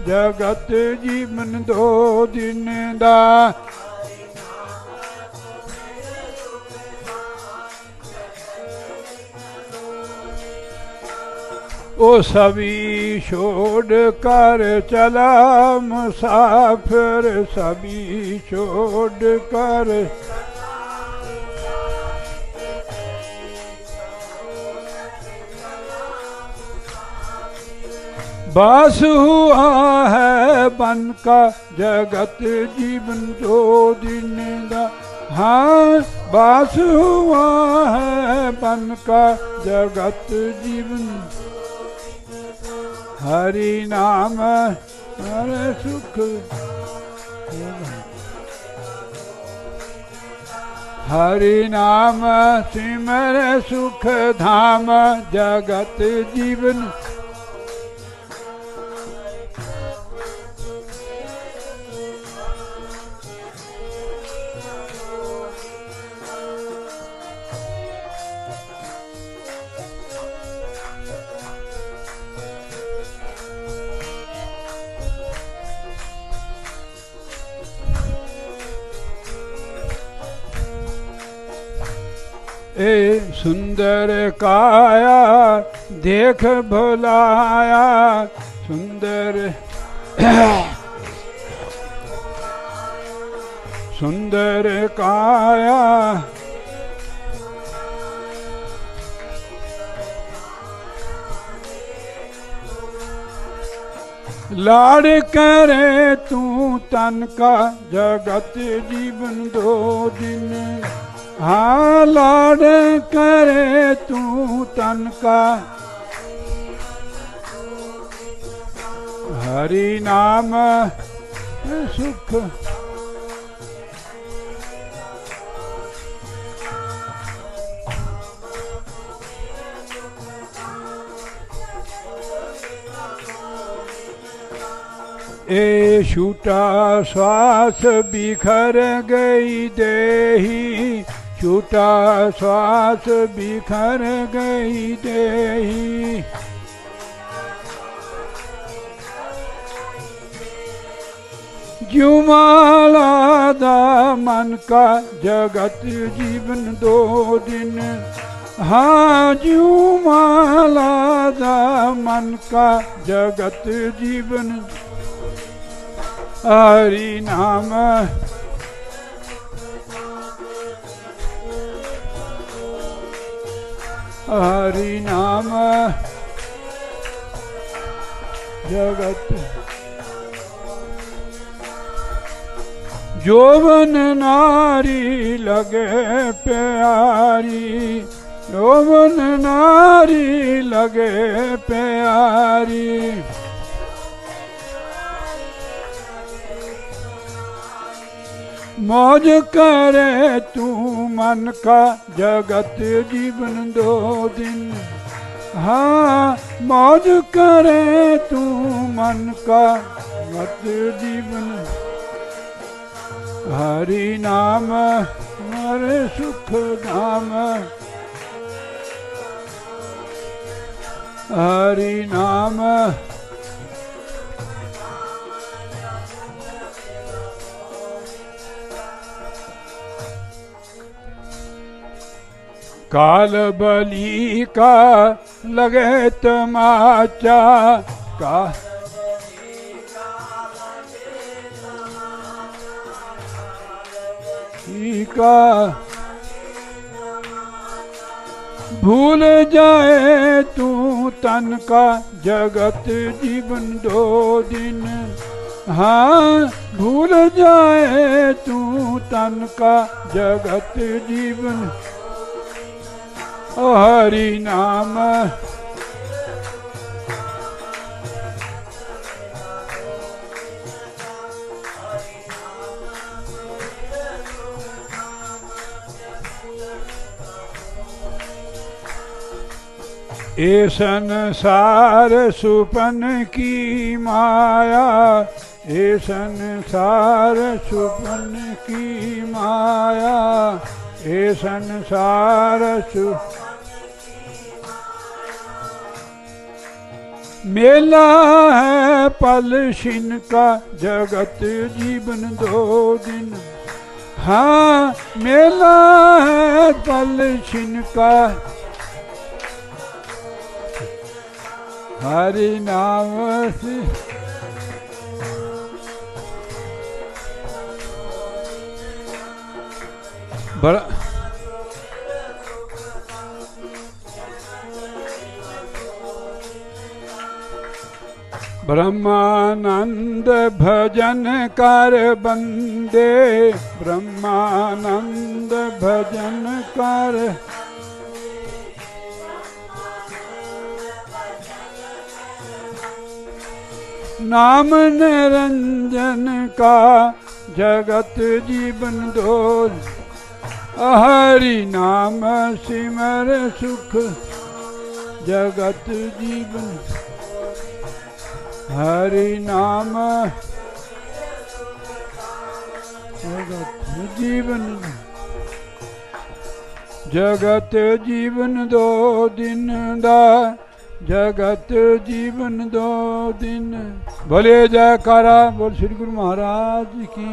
जगत जीवन दो दिन दा। ओ सभी छोड़ कर चला मुसाफिर सभी छोड़ कर बास हुआ है बन का जगत जीवन दो दिन दा। हाँ बास हुआ है बन का जगत जीवन। हरि नाम हरे सुख हरि नाम सिमर सुख धाम जगत जीवन। ए सुंदर काया देख भुलाया सुंदर सुंदर काया लाड़ करे तू तन का जगत जीवन दो दिन। हाँ लाड़ करे तू तन का हरि नाम सुख ए छूटा श्वास बिखर गई देही छूटा श्वास बिखर गई देही। जुमाला दा मन का जगत जीवन दो दिन। हाँ जुमाला दा मन का जगत जीवन। हरि नाम हरि नाम जगत। जोवन नारी लगे प्यारी जोवन नारी लगे प्यारी। मौज करे तू मन का जगत जीवन दो दिन। हाँ मौज करे तू मन का जगत जीवन। हरि नाम हरे सुख धाम हरि नाम। काल बलि का लगे तमाचा का भूल जाए तू तन का जगत जीवन दो दिन। हाँ भूल जाए तू तन का जगत जीवन, ओ हरि नाम ए संसार सुपन की माया, ए संसार सुपन की माया, ए संसार मेला है पल छिन का जगत जीवन दो दिन। हाँ मेला है पल छिन का, हरि नाम से बड़ा ब्रह्मानंद भजन कर बंदे, ब्रह्मानंद भजन कर, नाम निरंजन का जगत जीवन दो। हरि नाम सिमर सुख जगत जीवन, हरि नाम जगत जीवन, जगत जीवन दो दिन दा, जगत जीवन दो दिन। भले जयकारा बोल श्री गुरु महाराज की।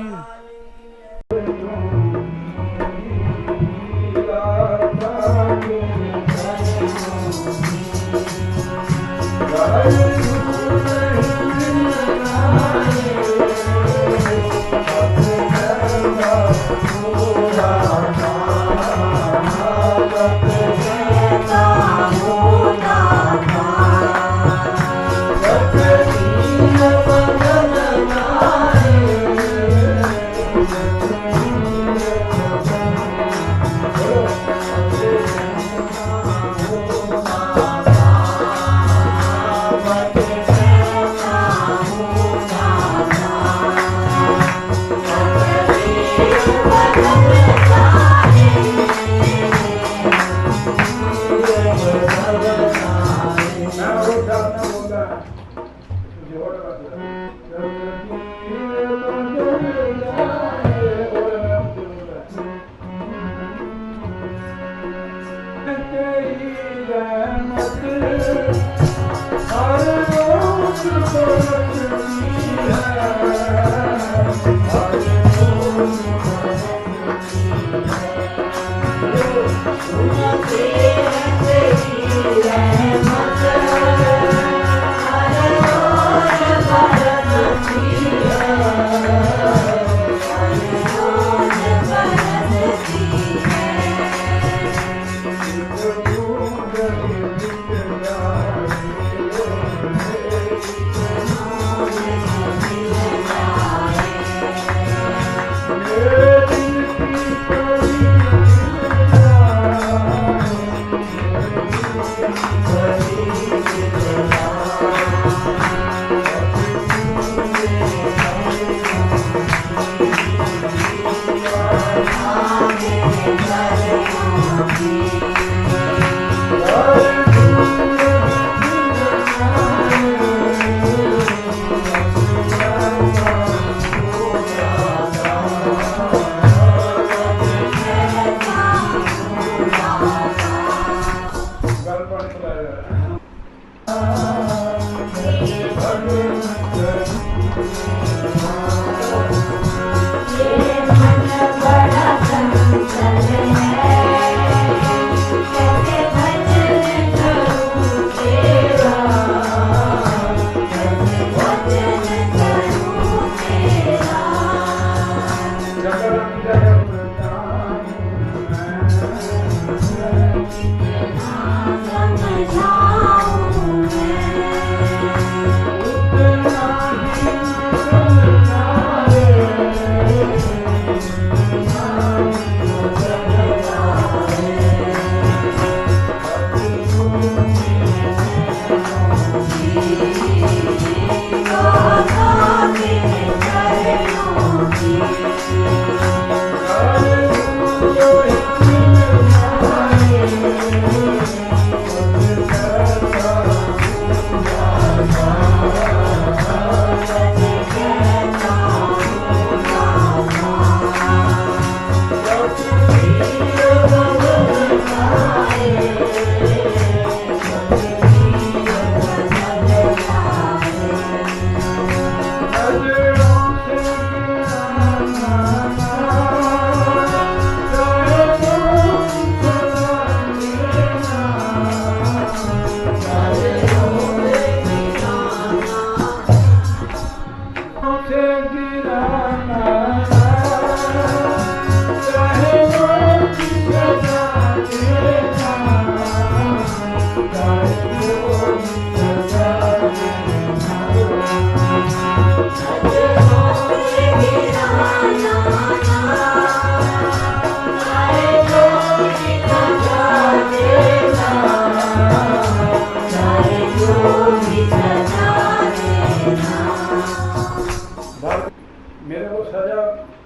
मेरे को सजा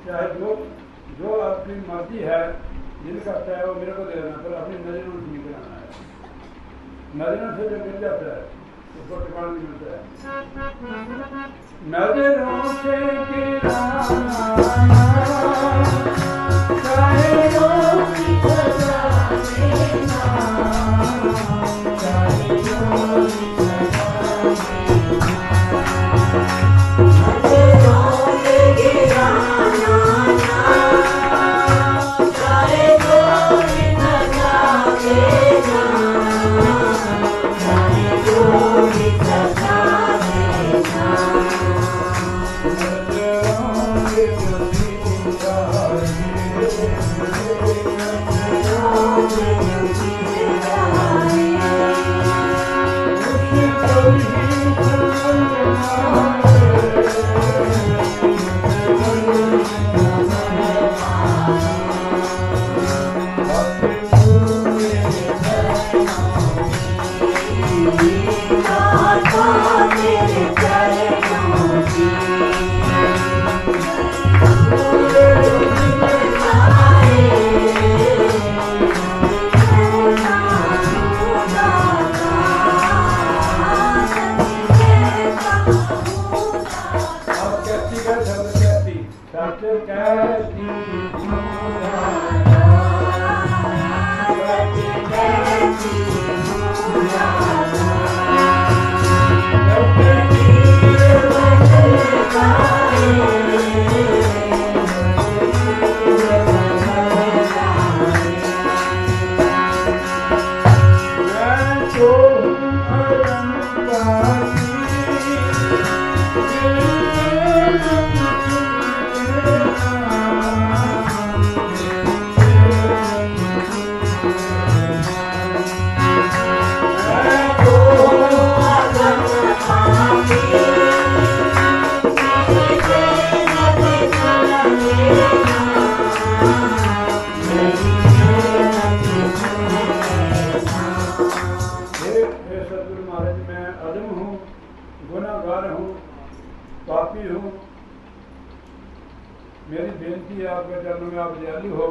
चाहे जो आपकी मर्जी है जिनका चाहे वो मेरे को दे देना, पर अपनी नजरों से नहीं गिराना है। नजरों से जो मिल जाता है उसको ठिकाना नहीं मिलता है। नजरों से गिराना चाहे जो भी सजा देना, चाहे जो भी मेरी बेनती है आपके चरणों में, आप दयालु हो।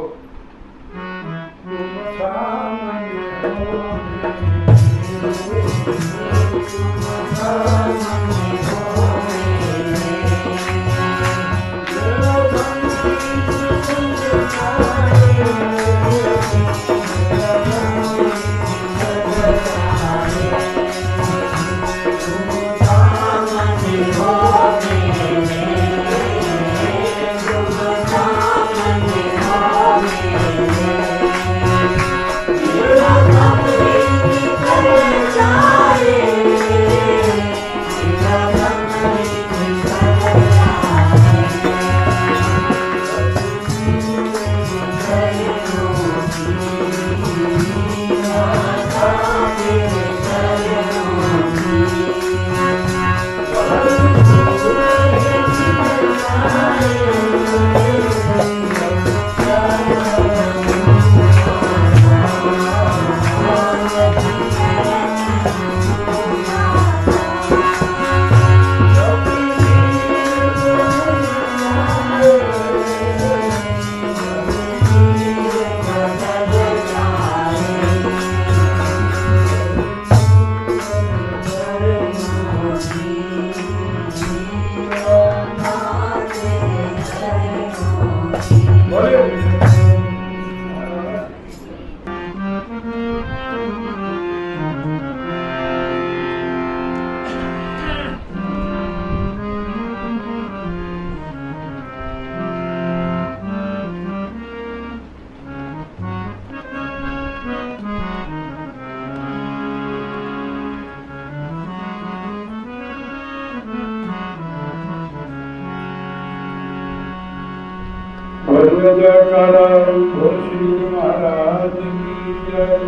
जयकारा बोल श्री गुरु महाराज की जय,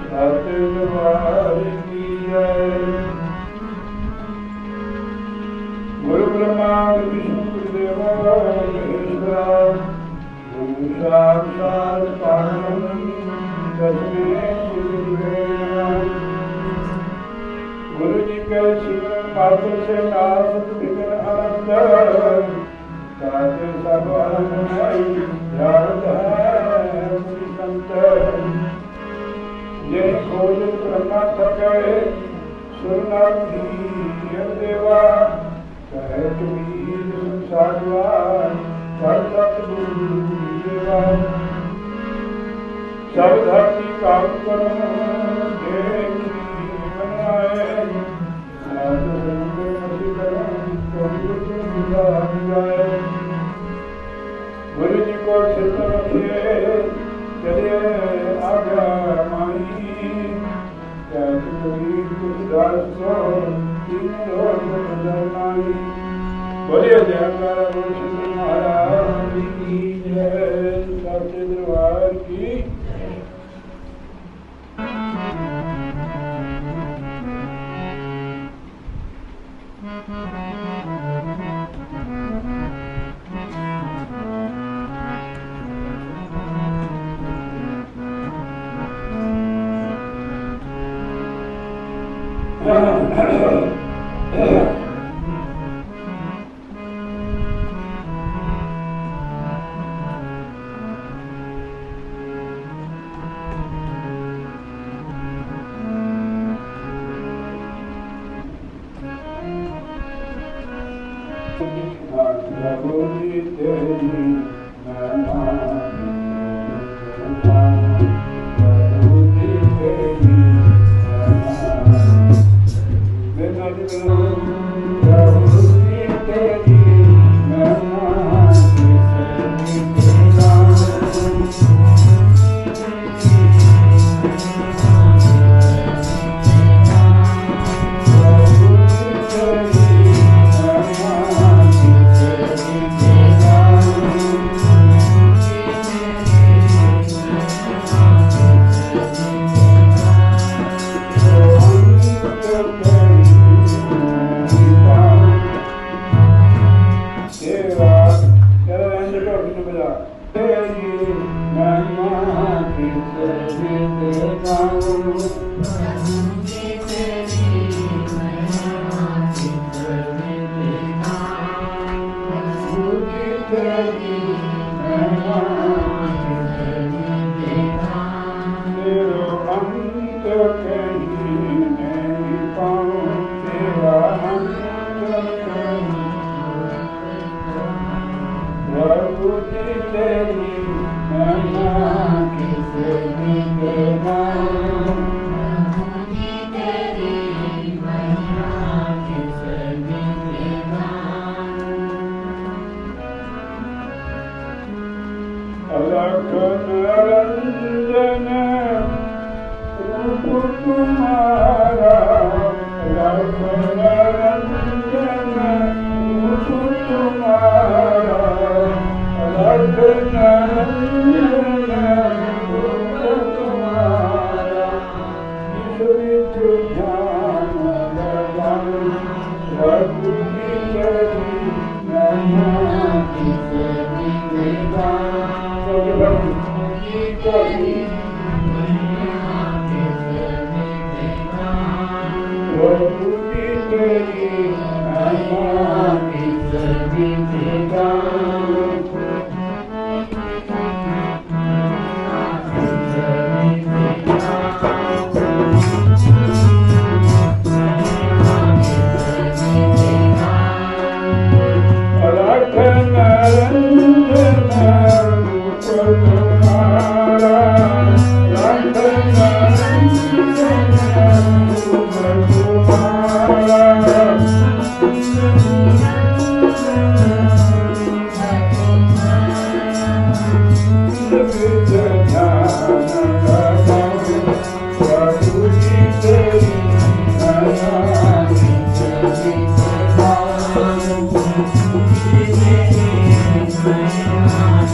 सत्य दरबार की जय। गुरु ब्रह्मा विष्णु गुरुदेव महेश्वरा, गुरु साक्षात् परब्रह्म तस्मै श्री गुरुवे नमः। गुरु जी के सिमरन मात्र से नासत विघ्न अनंत, साधु सब अनंत ध्यान है मुनि संत। ये खोज ब्रह्मा थके सुर नर धीर देवा, कहे कबीर संसारवा कर सतगुरु देवा। सब धरती काम करो देखी बनाए, साधु संग मति करो गुरु जी को सिद्ध रखिए चलिए आज्ञा माई। कैसे कबीर तुलसीदास को तीन लोग जरनाई। बोलिए जयकारा बोल श्री महाराज की जय, सच्चे दरबार की। Thank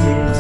you.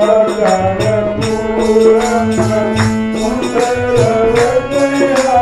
Jagara Purana, Mundara Rajaya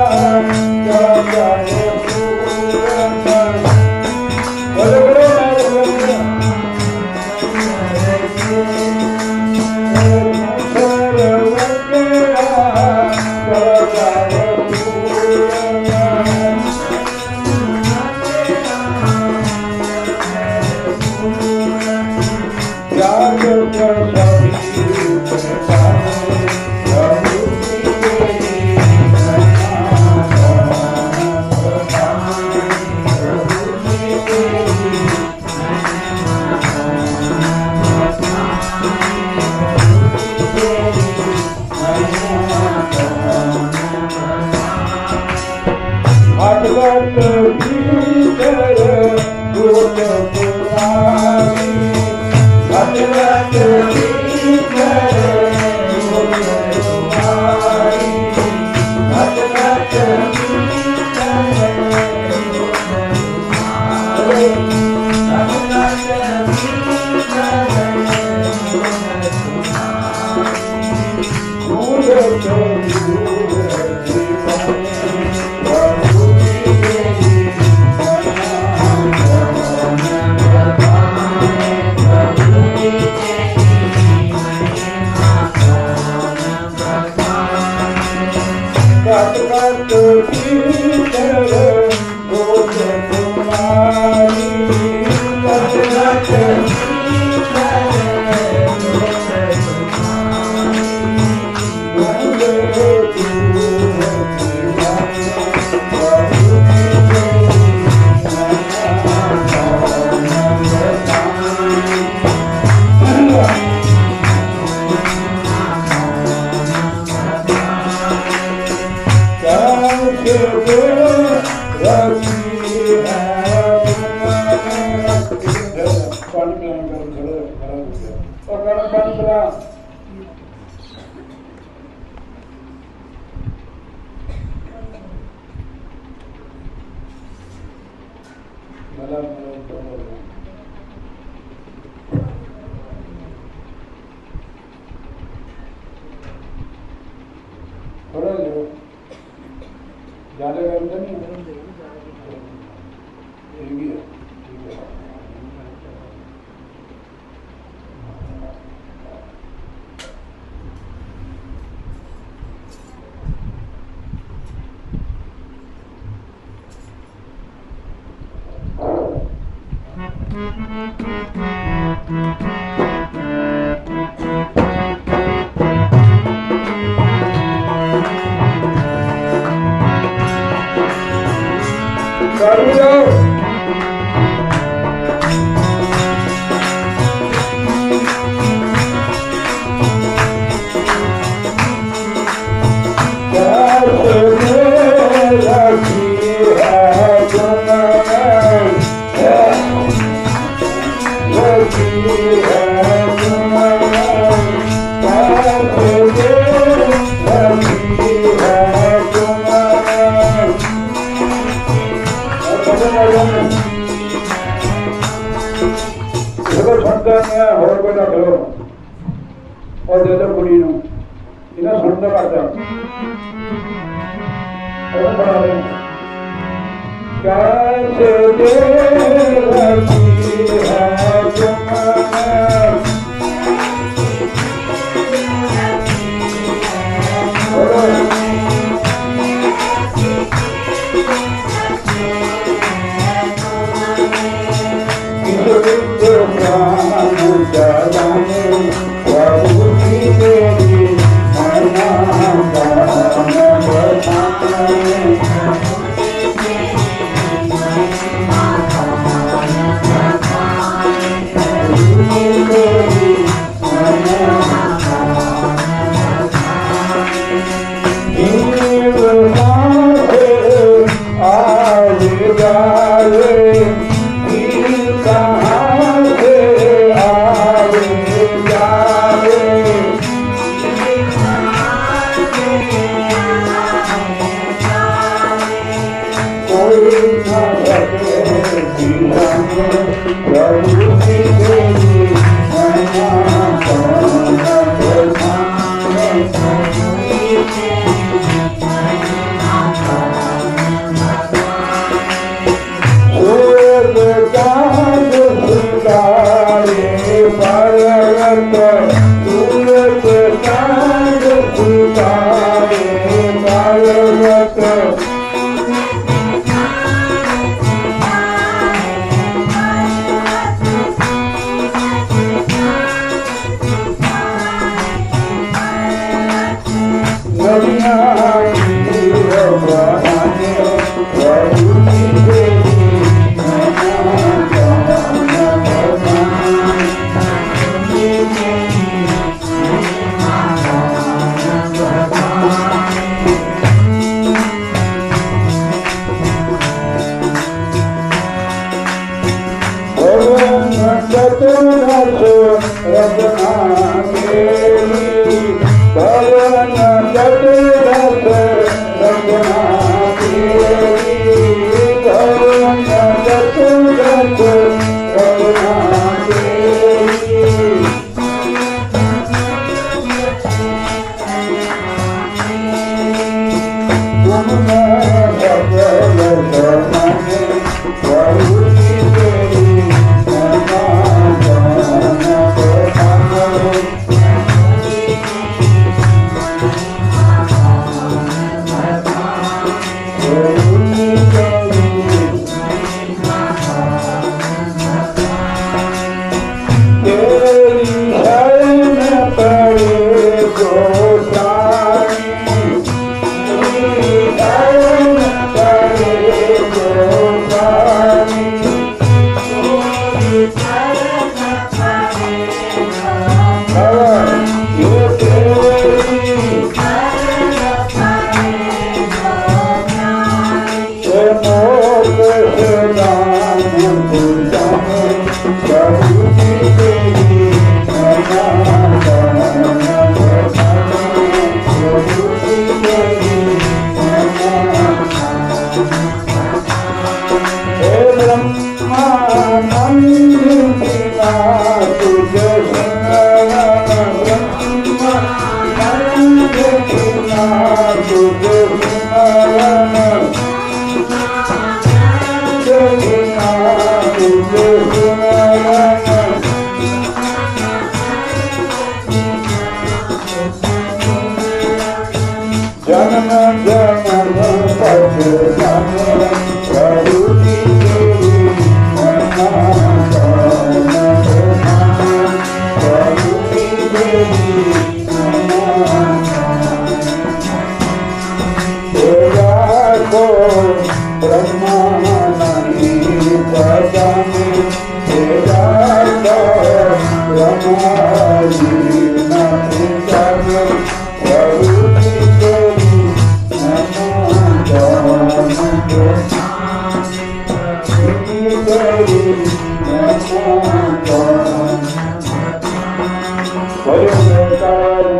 Thank you. Hare